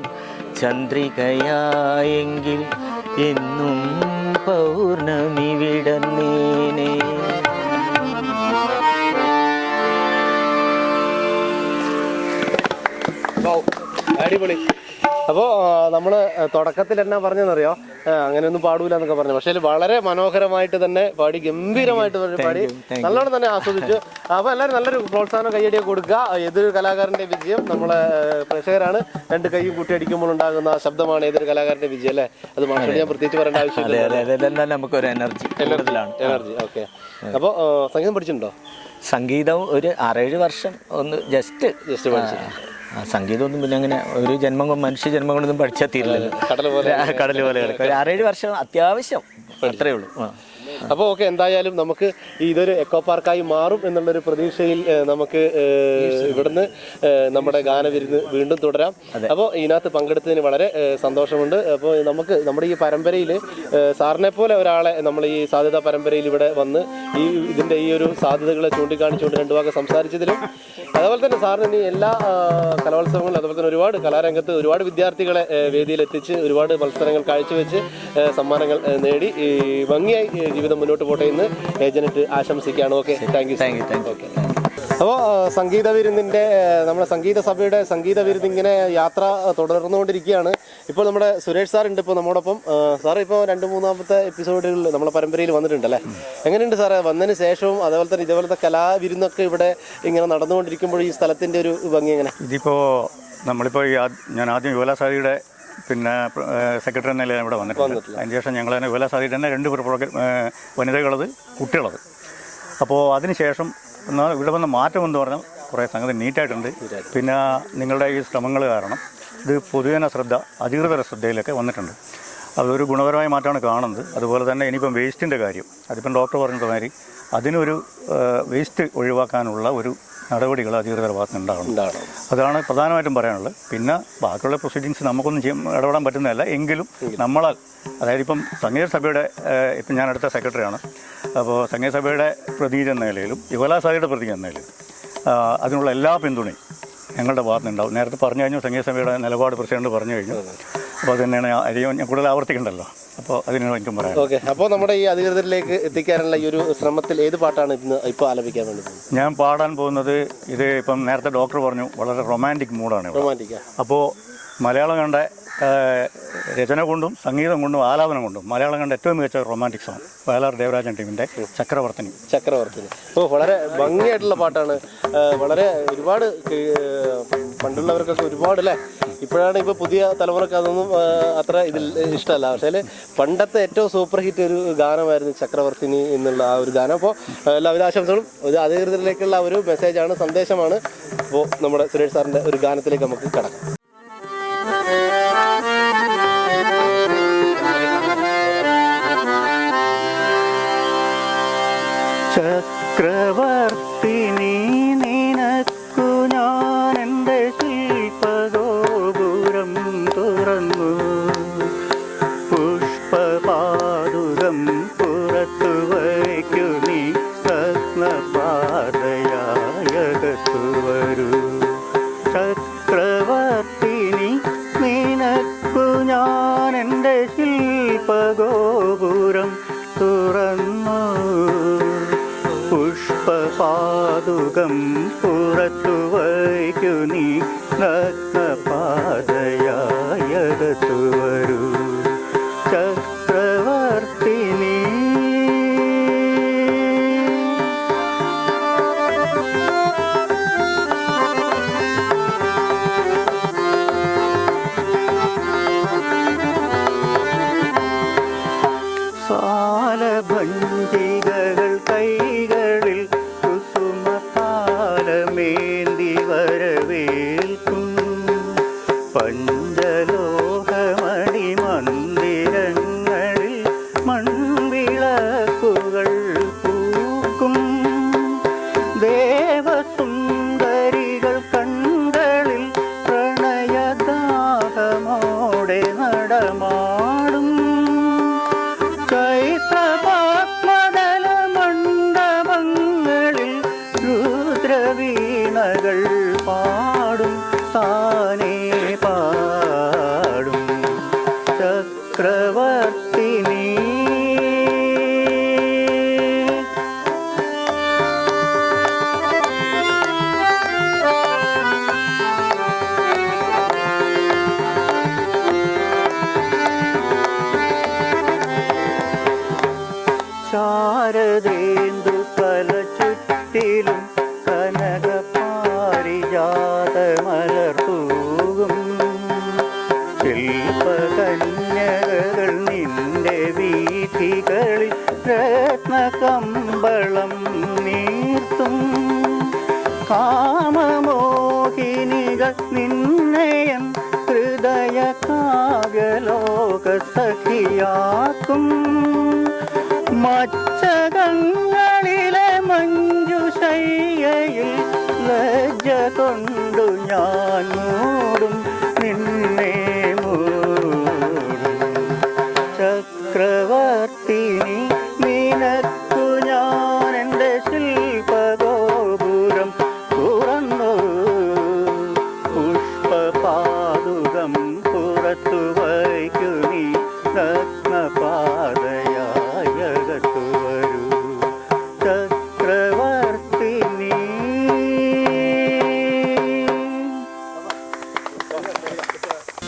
ചന്ദ്രികയായെങ്കിൽ എന്നും പൗർണമി വിടർന്നേനേ. അടിപൊളി. അപ്പോൾ നമ്മൾ തുടക്കത്തിൽ എന്നാ പറഞ്ഞെന്നറിയോ, അങ്ങനെയൊന്നും പാടൂല എന്നൊക്കെ പറഞ്ഞു. പക്ഷേ വളരെ മനോഹരമായിട്ട് തന്നെ പാടി, ഗംഭീരമായിട്ട് പാടി, നല്ലോണം തന്നെ ആസ്വദിച്ചു. അപ്പോൾ എല്ലാവരും നല്ലൊരു പ്രോത്സാഹനം, കൈയടിയൊക്കെ കൊടുക്കുക. ഏതൊരു കലാകാരൻ്റെ വിജയം നമ്മളെ പ്രേക്ഷകരാണ്. രണ്ട് കൈയും കൂട്ടിയടിക്കുമ്പോൾ ഉണ്ടാകുന്ന ശബ്ദമാണ് ഏതൊരു കലാകാരൻ്റെ വിജയം അല്ലേ. അത് മാഷോട് ഞാൻ പ്രത്യേകിച്ച് പറയേണ്ട ആവശ്യമില്ല. നമുക്കൊരു എനർജി. ഓക്കെ. അപ്പോൾ സംഗീതം പഠിച്ചിട്ടുണ്ടോ? സംഗീതം ഒരു 6-7 വർഷം ഒന്ന് ജസ്റ്റ് പഠിച്ചിട്ടുണ്ട്. സംഗീതമൊന്നും പിന്നെ അങ്ങനെ ഒരു മനുഷ്യ ജന്മം കൊണ്ടൊന്നും പഠിച്ചാൽ തീരില്ലല്ലോ. കടൽ പോലെ കിടക്കും. ഒരു 6-7 വർഷം അത്യാവശ്യം അത്രയേ ഉള്ളൂ. അപ്പോൾ ഓക്കെ, എന്തായാലും നമുക്ക് ഇതൊരു എക്കോ പാർക്കായി മാറും എന്നുള്ളൊരു പ്രതീക്ഷയിൽ നമുക്ക് ഇവിടുന്ന് നമ്മുടെ ഗാനവിരുന്ന് വീണ്ടും തുടരാം. അപ്പോൾ ഇതിനകത്ത് പങ്കെടുത്തതിന് വളരെ സന്തോഷമുണ്ട്. അപ്പോൾ നമുക്ക് നമ്മുടെ ഈ പരമ്പരയിൽ സാറിനെ പോലെ ഒരാളെ നമ്മൾ ഈ സാധ്യതാ പരമ്പരയിൽ ഇവിടെ വന്ന് ഇതിൻ്റെ ഈ ഒരു സാധ്യതകളെ ചൂണ്ടിക്കാണിച്ചുകൊണ്ട് രണ്ടു വാക്ക് സംസാരിച്ചതിലും, അതുപോലെ തന്നെ സാറിന് ഇനി എല്ലാ കലോത്സവങ്ങളും അതുപോലെ തന്നെ ഒരുപാട് കലാരംഗത്ത് ഒരുപാട് വിദ്യാർത്ഥികളെ വേദിയിലെത്തിച്ച് ഒരുപാട് മത്സരങ്ങൾ കാഴ്ചവെച്ച് സമ്മാനങ്ങൾ നേടി ഭംഗിയായി ജീവിതം മുന്നോട്ട് പോട്ടെ എന്ന് ഏജന്റ് ആശംസിക്കുകയാണ്. Okay, thank U. ഓക്കെ. അപ്പോൾ സംഗീത വിരുന്നിൻ്റെ നമ്മുടെ സംഗീത സഭയുടെ സംഗീത വിരുന്ന് ഇങ്ങനെ യാത്ര തുടർന്നുകൊണ്ടിരിക്കുകയാണ്. ഇപ്പോൾ നമ്മുടെ സുരേഷ് സാറുണ്ട് ഇപ്പോൾ നമ്മോടൊപ്പം. സാർ ഇപ്പോൾ 2-3 എപ്പിസോഡുകളിൽ നമ്മുടെ പരമ്പരയിൽ വന്നിട്ടുണ്ടല്ലേ. എങ്ങനെയുണ്ട് സാറേ വന്നതിന് ശേഷവും അതുപോലെ തന്നെ ഇതേപോലത്തെ കലാവിരുന്നൊക്കെ ഇവിടെ ഇങ്ങനെ നടന്നുകൊണ്ടിരിക്കുമ്പോൾ ഈ സ്ഥലത്തിൻ്റെ ഒരു ഭംഗി എങ്ങനെ? ഇതിപ്പോൾ നമ്മളിപ്പോൾ ഞാൻ ആദ്യം യുവലാസാദിയുടെ പിന്നെ സെക്രട്ടറി എന്നല്ലേ ഇവിടെ വന്നിട്ടുണ്ട്. അതിന് ശേഷം ഞങ്ങൾ തന്നെ യുവലാസാദിയുടെ തന്നെ 2 വനിതകളത് കുട്ടികളത്. അപ്പോൾ അതിനുശേഷം ഇവിടെ വന്ന മാറ്റം എന്ന് പറഞ്ഞാൽ കുറേ സംഗതി നീറ്റായിട്ടുണ്ട്. പിന്നെ നിങ്ങളുടെ ഈ ശ്രമങ്ങൾ കാരണം ഇത് പൊതുജന ശ്രദ്ധ, അധികൃതര ശ്രദ്ധയിലൊക്കെ വന്നിട്ടുണ്ട്. അതൊരു ഗുണപരമായ മാറ്റമാണ് കാണുന്നത്. അതുപോലെ തന്നെ ഇനിയിപ്പം വേസ്റ്റിൻ്റെ കാര്യം, അതിപ്പം ഡോക്ടർ പറഞ്ഞ മാതിരി അതിനൊരു വേസ്റ്റ് ഒഴിവാക്കാനുള്ള ഒരു നടപടികൾ അധികൃതരുടെ ഭാഗത്ത് ഉണ്ടാകണം. അതാണ് പ്രധാനമായിട്ടും പറയാനുള്ളത്. പിന്നെ ബാക്കിയുള്ള പ്രൊസീഡിങ്സ് നമുക്കൊന്നും ഇടപെടാൻ പറ്റുന്നതല്ല. എങ്കിലും നമ്മളാൽ, അതായത് ഇപ്പം സംഗീത സഭയുടെ ഇപ്പം ഞാൻ അടുത്ത സെക്രട്ടറിയാണ്. അപ്പോൾ സംഗീത സഭയുടെ പ്രതിനിധി എന്ന നിലയിലും യുവലാസാദിയുടെ പ്രതിനിധി എന്ന നിലയിലും അതിനുള്ള എല്ലാ പിന്തുണയും ഞങ്ങളുടെ ഭാഗത്തുനിന്നുണ്ടാവും. നേരത്തെ പറഞ്ഞു കഴിഞ്ഞു, സംഗീത സഭയുടെ നിലപാട് പ്രസിഡന്റ് പറഞ്ഞു കഴിഞ്ഞു. അപ്പോൾ അത് തന്നെയാണ് ഞാൻ കൂടുതൽ ആവർത്തിക്കണ്ടല്ലോ. അപ്പോൾ അതിനാണ് എനിക്കും പറയാം. ഓക്കെ. അപ്പോൾ നമ്മുടെ ഈ അധികൃതരിലേക്ക് എത്തിക്കാനുള്ള ഈ ഒരു ശ്രമത്തിൽ ഏത് പാട്ടാണ് ഇപ്പോൾ ആലപിക്കാൻ വേണ്ടി? ഞാൻ പാടാൻ പോകുന്നത് ഇത് ഇപ്പം നേരത്തെ ഡോക്ടർ പറഞ്ഞു വളരെ റൊമാൻറ്റിക് മൂഡാണ്. അപ്പോൾ മലയാളം കണ്ട രചന കൊണ്ടും സംഗീതം കൊണ്ടും ആലാപനം കൊണ്ടും മലയാളം കണ്ട ഏറ്റവും മികച്ച റൊമാൻറ്റിക് സോങ് വയലാർ ദേവരാജൻ ടീമിൻ്റെ ചക്രവർത്തിനി. ഓ, വളരെ ഭംഗിയായിട്ടുള്ള പാട്ടാണ്. വളരെ ഒരുപാട് പണ്ടുള്ളവർക്കൊക്കെ ഒരുപാട് അല്ലേ. ഇപ്പോഴാണ് ഇപ്പോൾ പുതിയ തലമുറക്ക് അതൊന്നും അത്ര ഇതിൽ ഇഷ്ടമല്ല. പക്ഷേ പണ്ടത്തെ ഏറ്റവും സൂപ്പർ ഹിറ്റ് ഒരു ഗാനമായിരുന്നു ചക്രവർത്തിനി എന്നുള്ള ആ ഒരു ഗാനം. അപ്പോൾ എല്ലാവിധ ആശംസകളും ഒരു അധികൃതരിലേക്കുള്ള ഒരു മെസ്സേജാണ്, സന്ദേശമാണ്. അപ്പോൾ നമ്മുടെ സുരേഷ് സാറിൻ്റെ ഒരു ഗാനത്തിലേക്ക് നമുക്ക് കടക്കാം. ചക്രവർത്തിനി നിനക്കു ഞാൻ എൻ്റെ ശില്പഗോപുരം തുറന്നു, പുഷ്പപാദുകം പുറത്തു വയ്ക്കു, നീ രത്നപാതയായകത്തു വരൂ. ചക്രവർത്തിനി നിനക്കു ഞാൻ എൻ്റെ ശില്പഗോപുരം തുറന്നു, പുഷ്പപാദുകം പുറത്തു വയ്ക്കു, നീ നഗ്നപാതയായകത്തു വരൂ. ചക്രവർത്തിനി സാലഭഞ്ജികകൾ കൈകളിൽ കുസുമതാലമേന്തി വരവേൽക്കും, പഞ്ചലോകമണി മന്ദിരങ്ങളിൽ മൺവിളക്കുകൾ പൂക്കും, ദേവസുന്ദരികൾ കണ്ണുകളിൽ പ്രണയദാഹമോടെ നടമാടും, ചൈത്രപാത്മദല മണ്ഡപ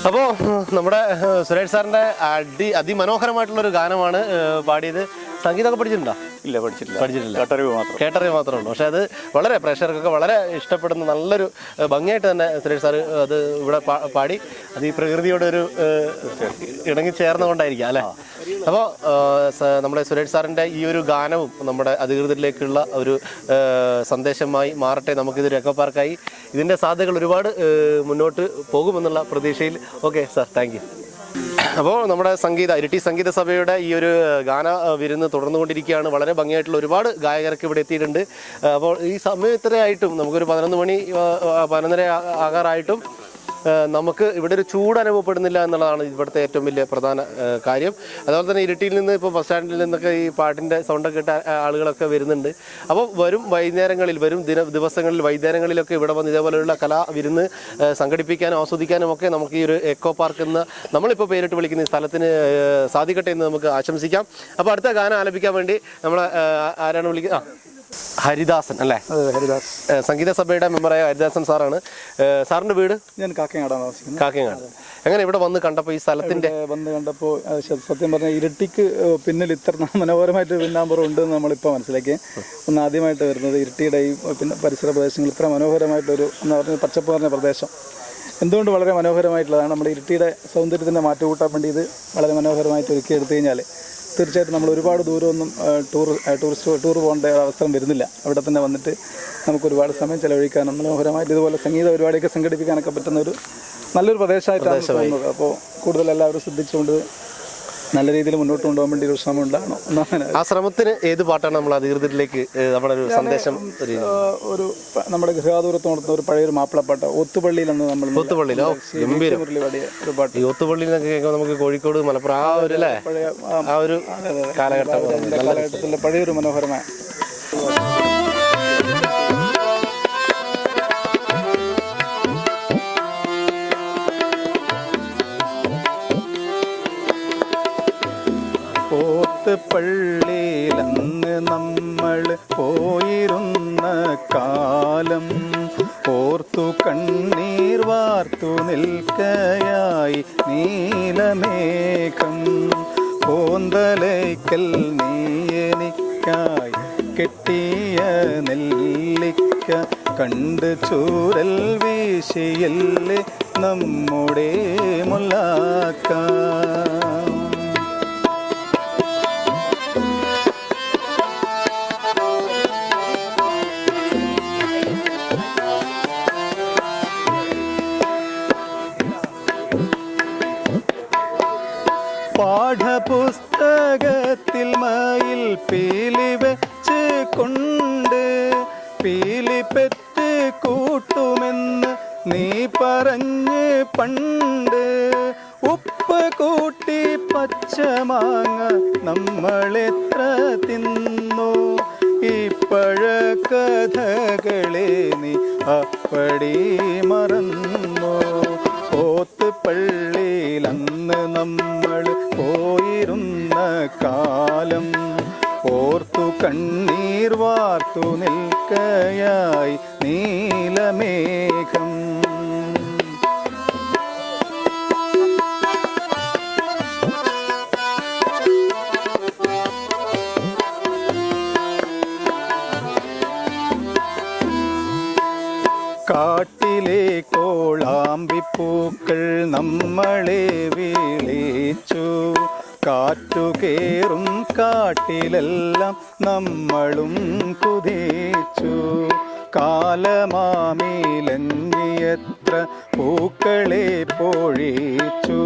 അപ്പോൾ നമ്മുടെ സുരേഷ് സാറിൻ്റെ അതിമനോഹരമായിട്ടുള്ളൊരു ഗാനമാണ് പാടിയത്. സംഗീതമൊക്കെ പഠിച്ചിട്ടുണ്ടോ? ഇല്ല, പഠിച്ചിട്ടില്ല. കേട്ടറിവ് മാത്രമേ ഉള്ളൂ. പക്ഷെ അത് വളരെ പ്രേക്ഷകർക്കൊക്കെ വളരെ ഇഷ്ടപ്പെടുന്ന നല്ലൊരു ഭംഗിയായിട്ട് തന്നെ സുരേഷ് സാറ് അത് ഇവിടെ പാടി. അത് ഈ പ്രകൃതിയോട് ഒരു ഇണങ്ങിച്ചേർന്നുകൊണ്ടായിരിക്കാം അല്ലേ? അപ്പോൾ നമ്മുടെ സുരേഷ് സാറിൻ്റെ ഈ ഒരു ഗാനവും നമ്മുടെ അധികൃതരിലേക്കുള്ള ഒരു സന്ദേശമായി മാറട്ടെ. നമുക്കിതൊരു എക്കോ പാർക്കായി ഇതിൻ്റെ സാധ്യതകൾ ഒരുപാട് മുന്നോട്ട് പോകുമെന്നുള്ള പ്രതീക്ഷയിൽ. Okay sir, thank you. അപ്പോൾ നമ്മുടെ ഇരിട്ടി സംഗീത സഭയുടെ ഈ ഒരു ഗാന വിരുന്ന് തുടർന്നുകൊണ്ടിരിക്കുകയാണ്. വളരെ ഭംഗിയായിട്ടുള്ള ഒരുപാട് ഗായകർക്ക് ഇവിടെ എത്തിയിട്ടുണ്ട്. അപ്പോൾ ഈ സമയത്തരയായിട്ടും നമുക്കൊരു 11 ആകാറായിട്ടും നമുക്ക് ഇവിടെ ഒരു ചൂട് അനുഭവപ്പെടുന്നില്ല എന്നുള്ളതാണ് ഇവിടുത്തെ ഏറ്റവും വലിയ പ്രധാന കാര്യം. അതുപോലെ തന്നെ ഇരിട്ടിയിൽ നിന്ന് ഇപ്പോൾ ബസ് സ്റ്റാൻഡിൽ നിന്നൊക്കെ ഈ പാട്ടിൻ്റെ സൗണ്ടൊക്കെ ഇട്ട ആളുകളൊക്കെ വരുന്നുണ്ട്. അപ്പോൾ വരും ദിവസങ്ങളിൽ വൈകുന്നേരങ്ങളിലൊക്കെ ഇവിടെ വന്ന് ഇതേപോലെയുള്ള വിരുന്ന് സംഘടിപ്പിക്കാനും ആസ്വദിക്കാനും ഒക്കെ നമുക്ക് ഈ ഒരു എക്കോ പാർക്ക് എന്ന് നമ്മളിപ്പോൾ പേരിട്ട് വിളിക്കുന്ന ഈ സ്ഥലത്തിന് സാധിക്കട്ടെ എന്ന് നമുക്ക് ആശംസിക്കാം. അപ്പോൾ അടുത്ത ഗാനം ആലപിക്കാൻ വേണ്ടി നമ്മൾ ആരാണ് വിളിക്കുക? ഹരിദാസൻ അല്ലേ? ഹരിദാസ്, സംഗീത സഭയുടെ മെമ്പറായ ഹരിദാസൻ സാറാണ്. സാറിന്റെ വീട്? ഞാൻ കാക്കനാടാണ് താമസിക്കുന്നത്. കാക്കനാട്. എങ്ങനെ ഇവിടെ വന്ന് കണ്ടപ്പോൾ ഈ സ്ഥലത്തിന്റെ സത്യം പറഞ്ഞാൽ ഇരിട്ടിക്ക് പിന്നിൽ ഇത്ര മനോഹരമായിട്ട് പിന്നാമ്പുറം ഉണ്ടെന്ന് നമ്മളിപ്പോൾ മനസ്സിലാക്കി. ഒന്ന് ആദ്യമായിട്ട് വരുന്നത് ഇരിട്ടിയുടെ ഈ പിന്നെ പരിസര പ്രദേശങ്ങൾ ഇത്ര മനോഹരമായിട്ടൊരു എന്ന് പറഞ്ഞ പച്ചപ്പ് പറഞ്ഞ പ്രദേശം എന്തുകൊണ്ട് വളരെ മനോഹരമായിട്ടുള്ളതാണ്. നമ്മുടെ ഇരിട്ടിയുടെ സൗന്ദര്യത്തിൻ്റെ മാറ്റുകൂട്ടാൻ വേണ്ടി ഇത് വളരെ മനോഹരമായിട്ട് ഒരുക്കി എടുത്തു കഴിഞ്ഞാൽ തീർച്ചയായിട്ടും നമ്മൾ ഒരുപാട് ദൂരമൊന്നും ടൂർ പോകേണ്ട അവസരം വരുന്നില്ല. അവിടെ തന്നെ വന്നിട്ട് നമുക്ക് ഒരുപാട് സമയം ചെലവഴിക്കാനും മനോഹരമായിട്ട് ഇതുപോലെ സംഗീത പരിപാടിയൊക്കെ സംഘടിപ്പിക്കാനൊക്കെ പറ്റുന്ന ഒരു നല്ലൊരു പ്രദേശമായിട്ടാണ് തോന്നുന്നത്. അപ്പോൾ കൂടുതൽ എല്ലാവരും ശ്രദ്ധിച്ചുകൊണ്ട് നല്ല രീതിയിൽ മുന്നോട്ട് കൊണ്ടുപോകാൻ വേണ്ടി ഒരു ശ്രമം ഉണ്ടാകണം. ആ ശ്രമത്തിന് ഏത് പാട്ടാണ് നമ്മൾ അധികൃതരിലേക്ക് നമ്മുടെ ഒരു സന്ദേശം? ഒരു നമ്മുടെ ഗൃഹാതൂരത്ത് നടത്തുന്ന ഒരു പഴയൊരു മാപ്പിളപ്പാട്ട് ഒത്തുപള്ളിയിൽ നിന്ന് നമ്മൾ ഒത്തുപള്ളിയിലോ മുരളി പാടിയ ഒരു പാട്ട്. ഈ ഒത്തുപള്ളിയിലൊക്കെ കേൾക്കുമ്പോൾ നമുക്ക് കോഴിക്കോട് മലപ്പുറം ആ ഒരു അല്ലേ ആ ഒരു കാലഘട്ടത്തിലെ പഴയൊരു മനോഹരമായ പള്ളിയിലന്ന് നമ്മൾ പോയിരുന്ന കാലം ഓർത്തു കണ്ണീർ വാർത്തു നിൽക്കയായി നീലമേഘം കോന്തലയ്ക്കൽ നീ എനിക്കായി കെട്ടിയ നെല്ലിക്ക കണ്ട് ചൂരൽ വീശിയല്ലേ നമ്മുടെ മുല്ലാക്ക. പാഠപുസ്തകത്തിൽ മയിൽ പീലി വെച്ച് കൊണ്ട് പീലി പെറ്റ് കൂട്ടുമെന്ന് നീ പറഞ്ഞ് പണ്ട് ഉപ്പ് കൂട്ടി പച്ചമാങ്ങ നമ്മളെത്ര തിന്നു ഈ പഴക്കഥകളെ നീ അപ്പടി മറന്നു. ഓത്ത് പള്ളിയിൽ അന്ന് നമ്മൾ പോയിരുന്ന കാലം ഓർത്തു കണ്ണീർ വാർത്തു നിൽക്കയായി നീലമേഘം. കാട്ടിലെ കോളാമ്പിപ്പൂക്കൾ നമ്മളെ വിളിച്ചു കാറ്റുകേറും കാട്ടിലെല്ലാം നമ്മളും കുതിച്ചു. കാലമാമിലഞ്ഞിയത്ര പൂക്കളെ പൊഴിച്ചു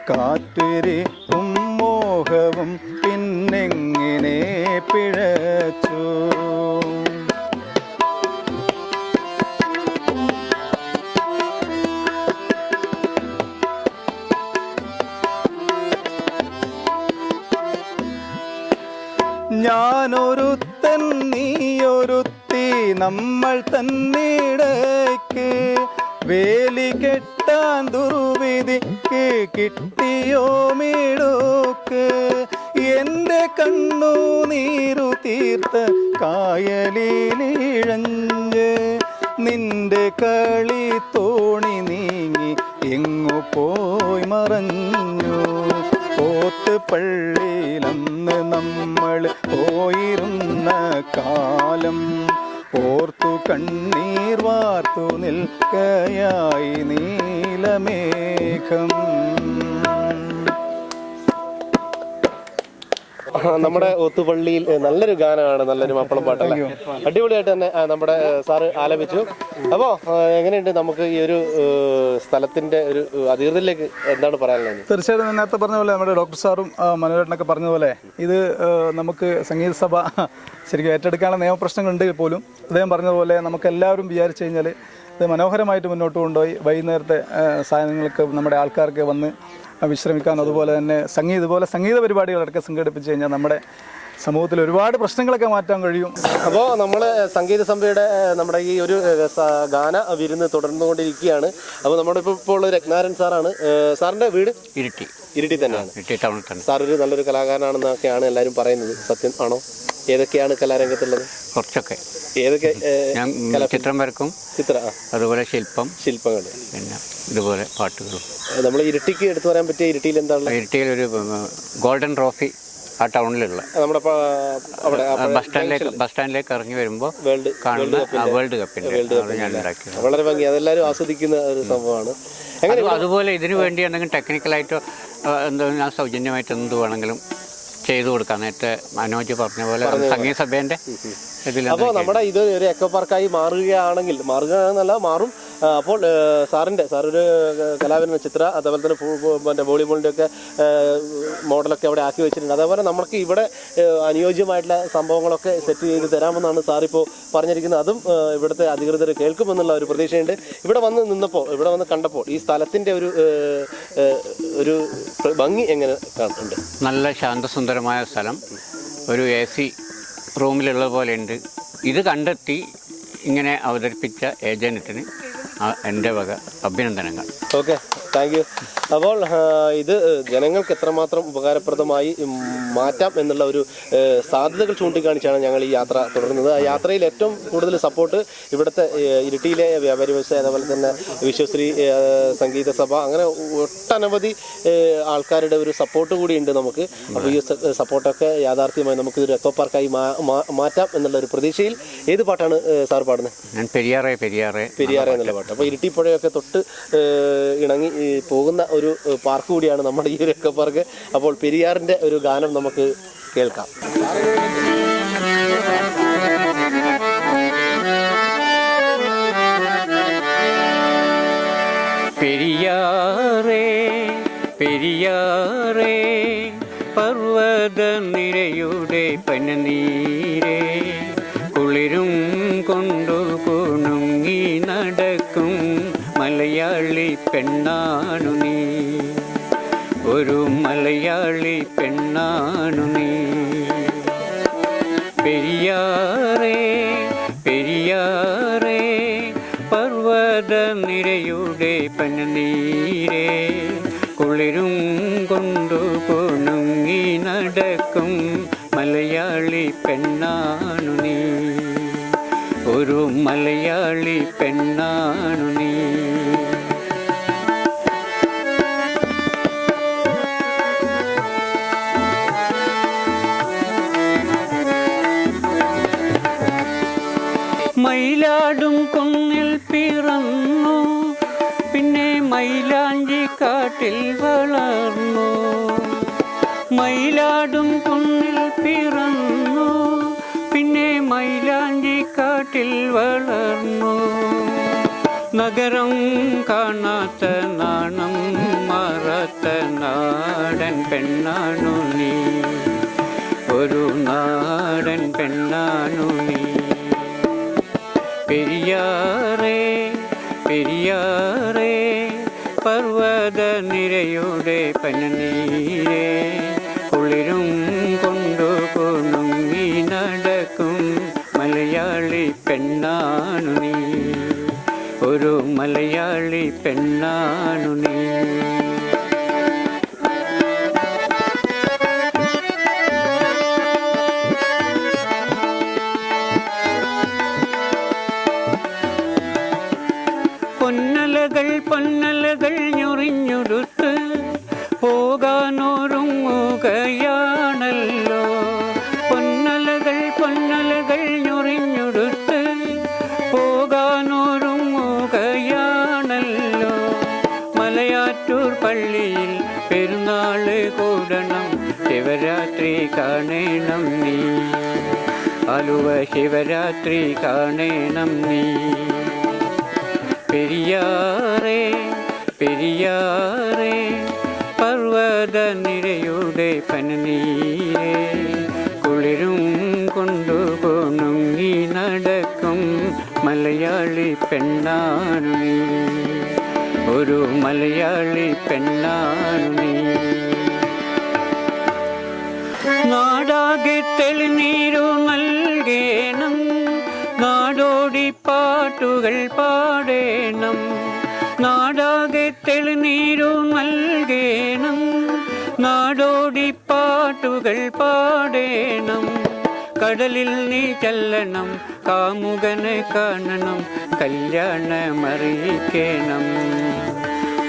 കാത്തിരിപ്പും മോഹവും പിന്നെങ്ങനെ പിഴച്ചു. ഞാനൊരുത്തൻ നീയൊരുത്തി നമ്മൾ തന്നിടയ്ക്ക് വേലി കെട്ടാൻ ദുർവിധിക്ക് കിട്ടിയോ മിടുക്ക്. എൻ്റെ കണ്ണു നീരു തീർത്ത കായലിലിഴഞ്ഞ് നിന്റെ കളി തോണി നീങ്ങി എങ്ങു പോയി മറഞ്ഞു. ഓത്ത് പള്ളിയിലന്ന് നമ്മൾ പോയിരുന്ന കാലം ഓർത്തു കണ്ണീർ വാർത്തു നിൽക്കയായി നീലമേഘം. നമ്മുടെ ഒത്തുപള്ളിയിൽ നല്ലൊരു ഗാനമാണ്, നല്ലൊരു മപ്പളം പാട്ടല്ലേ, അടിപൊളിയായിട്ട് തന്നെ നമ്മുടെ സാറ് ആലപിച്ചു. അപ്പോൾ എങ്ങനെയുണ്ട് നമുക്ക് ഈ ഒരു സ്ഥലത്തിന്റെ ഒരു അധികൃതരിലേക്ക് എന്താണ് പറയാനുള്ളത്? തീർച്ചയായിട്ടും നേരത്തെ പറഞ്ഞ പോലെ നമ്മുടെ ഡോക്ടർ സാറും മനോരേട്ടനൊക്കെ പറഞ്ഞതുപോലെ ഇത് നമുക്ക് സംഗീത സഭ ശരിക്കും ഏറ്റെടുക്കാനുള്ള നിയമപ്രശ്നങ്ങളുണ്ടെങ്കിൽ പോലും അദ്ദേഹം പറഞ്ഞതുപോലെ നമുക്ക് എല്ലാവരും വിചാരിച്ചു കഴിഞ്ഞാൽ ഇത് മനോഹരമായിട്ട് മുന്നോട്ട് കൊണ്ടുപോയി വൈകുന്നേരത്തെ സാധനങ്ങൾക്ക് നമ്മുടെ ആൾക്കാർക്ക് വന്ന് വിശ്രമിക്കാൻ, അതുപോലെ തന്നെ സംഗീത പരിപാടികളൊക്കെ സംഘടിപ്പിച്ച് കഴിഞ്ഞാൽ നമ്മുടെ സമൂഹത്തിൽ ഒരുപാട് പ്രശ്നങ്ങളൊക്കെ മാറ്റാൻ കഴിയും. അപ്പോൾ നമ്മൾ സംഗീത സഭയുടെ നമ്മുടെ ഈ ഒരു ഗാന വിരുന്ന് തുടർന്നുകൊണ്ടിരിക്കുകയാണ്. അപ്പോൾ നമ്മുടെ ഇപ്പോൾ ഉള്ള രത്നാരൻ സാറാണ്. സാറിൻ്റെ വീട് ഇരിട്ടി തന്നെയാണ്. സാർ ഒരു നല്ലൊരു കലാകാരനാണെന്നൊക്കെയാണ് എല്ലാവരും പറയുന്നത്. സത്യം ആണോ? ഏതൊക്കെയാണ് കലാരംഗത്തുള്ളത്? കുറച്ചൊക്കെ. ഏതൊക്കെ? ചിത്രം വരക്കും, അതുപോലെ ശില്പങ്ങൾ, പിന്നെ ഇതുപോലെ പാട്ടുകളും. നമ്മൾ ഇരിട്ടിക്ക് എടുത്തു പറയാൻ പറ്റിയ ഇരിട്ടിയിൽ എന്താണ്? ഇരിട്ടിയിൽ ഒരു ഗോൾഡൻ ട്രോഫി ആ ടൗണിലുള്ള നമ്മുടെ ബസ് സ്റ്റാൻഡിലേക്ക് ഇറങ്ങി വരുമ്പോൾ കാണുന്ന വേൾഡ് കപ്പിന്റെ ഞാൻ ഉണ്ടാക്കിയത്. വളരെ ഭംഗി, അതെല്ലാവരും ആസ്വദിക്കുന്ന ഒരു സംഭവമാണ്. അതുപോലെ ഇതിനു വേണ്ടി എന്തെങ്കിലും ടെക്നിക്കലായിട്ടോ എന്തെങ്കിലും ഞാൻ സൗജന്യമായിട്ട് എന്ത് വേണമെങ്കിലും ചെയ്തു കൊടുക്കാം. നേരത്തെ മനോജ് പറഞ്ഞ പോലെ സംഗീത സഭേന്റെ ഇതിൽ. അപ്പോൾ നമ്മുടെ ഇത് ഒരു എക്കോ പാർക്കായി മാറുകയാണെന്നല്ല മാറും. അപ്പോൾ സാറൊരു കലാവിരുന്ന ചിത്ര, അതേപോലെ തന്നെ പിന്നെ വോളിബോളിൻ്റെ ഒക്കെ മോഡലൊക്കെ അവിടെ ആക്കി വെച്ചിട്ടുണ്ട്. അതേപോലെ നമുക്ക് ഇവിടെ അനുയോജ്യമായിട്ടുള്ള സംഭവങ്ങളൊക്കെ സെറ്റ് ചെയ്ത് തരാമെന്നാണ് സാറിപ്പോൾ പറഞ്ഞിരിക്കുന്നത്. അതും ഇവിടുത്തെ അധികൃതർ കേൾക്കുമെന്നുള്ള ഒരു പ്രതീക്ഷയുണ്ട്. ഇവിടെ വന്ന് കണ്ടപ്പോൾ ഈ സ്ഥലത്തിൻ്റെ ഒരു ഭംഗി എങ്ങനെ ഉണ്ട്? നല്ല ശാന്തസുന്ദരമായ സ്ഥലം, ഒരു AC റൂമിലുള്ള പോലെ ഉണ്ട്. ഇത് കണ്ടെത്തി ഇങ്ങനെ അവതരിപ്പിച്ച ഏജന്റിന് എൻ്റെ വക അഭിനന്ദനങ്ങൾ. Okay, thank U. അപ്പോൾ ഇത് ജനങ്ങൾക്ക് എത്രമാത്രം ഉപകാരപ്രദമായി മാറ്റാം എന്നുള്ള ഒരു സാധ്യതകൾ ചൂണ്ടിക്കാണിച്ചാണ് ഞങ്ങൾ ഈ യാത്ര തുടരുന്നത്. ആ യാത്രയിൽ ഏറ്റവും കൂടുതൽ സപ്പോർട്ട് ഇവിടുത്തെ ഇരിട്ടിയിലെ വ്യാപാരി വ്യവസായ, അതുപോലെ തന്നെ വിശ്വശ്രീ സംഗീത സഭ, അങ്ങനെ ഒട്ടനവധി ആൾക്കാരുടെ ഒരു സപ്പോർട്ട് കൂടി ഉണ്ട് നമുക്ക്. അപ്പോൾ ഈ സപ്പോർട്ടൊക്കെ യാഥാർത്ഥ്യമായി നമുക്കിതൊരു എക്കോ പാർക്കായി മാറ്റാം എന്നുള്ള ഒരു പ്രതീക്ഷയിൽ. ഏത് പാട്ടാണ് സാർ പാടുന്നത്? ഞാൻ പെരിയാറെ എന്നുള്ള പാട്ട്. അപ്പോൾ ഇരിട്ടി പുഴയൊക്കെ തൊട്ട് ഇണങ്ങി പോകുന്ന ഒരു പാർക്ക് കൂടിയാണ് നമ്മുടെ ഈ ഒരു എക്കോ പാർക്ക്. അപ്പോൾ പെരിയാറിൻ്റെ ഒരു ഗാനം നമുക്ക് കേൾക്കാം. പെരിയാറേ പെരിയാറേ പർവ്വത നിരയുടെ പനനീരേ, കുളിരും കൊണ്ടു കുണുങ്ങി നടക്കും മലയാളി പെണ്ണാണു നീ, ഒരു മലയാളി പെണ്ണാണു നീ. പെരിയാറേ പെരിയാറേ പർവ്വത നിരയുടെ പനനീരേ, കുളിരും കൊണ്ടു കുണുങ്ങി നടക്കും മലയാളി പെണ്ണാണു നീ, ഒരു മലയാളി പെണ്ണാണു നീ. മയിലാടും കുന്നിൽ പിറന്നു, പിന്നെ മൈലാഞ്ചി കാട്ടിൽ വളർന്നു. മയിലാടും കുന്നിൽ പിറന്നു, പിന്നെ മൈലാഞ്ചി കാട്ടിൽ വളർന്നു. നഗരം കാണാത്ത നാണം മാറാത്ത നാടൻ പെണ്ണാണു നീ, ഒരു നാടൻ പെണ്ണാണു നീ. പെരിയാറേ പെരിയാറേ പർവ്വത നിരയുടെ പനനീരേ, കുളിരും കൊണ്ടു കുണുങ്ങി നടക്കും മലയാളി പെണ്ണാണു നീ, ഒരു മലയാളി പെണ്ണാണു നീ. പൊന്നലകൾ പൊന്നലകൾ ഞൊറിഞ്ഞു ഞൊറിഞ്ഞുടുത്ത് പോകാനൊരുങ്ങുകയാണല്ലോ. പൊന്നലകൾ പൊന്നലകൾ ഞൊറിഞ്ഞുടുത്ത് പോകാനൊരുങ്ങുകയാണല്ലോ. മലയാറ്റൂർ പള്ളിയിൽ പെരുന്നാള് കൂടണം, ശിവരാത്രി കാണണം നീ. ആലുവ ശിവരാത്രി കാണണം നീ. പെരിയാറേ പെരിയാറേ പർവ്വത നിരയുടെ പനിനീരേ, കുളിരും കൊണ്ടുപോണുങ്ങി നടക്കും മലയാളി പെണ്ണാണു നീ. ഒരു മലയാളി പെണ്ണാണു നീ. നാടാകെ തെളിനീരു നൽകേണം, നാടോടി പാട്ടുകൾ പാടേണം. നാടാകെ തെളിനീരു നൽകേണം, നാടോടി പാട്ടുകൾ പാടേണം. കടലിൽ നീ ചെല്ലണം, കാമുകനെ കാണണം, കല്യാണമറിയിക്കണം,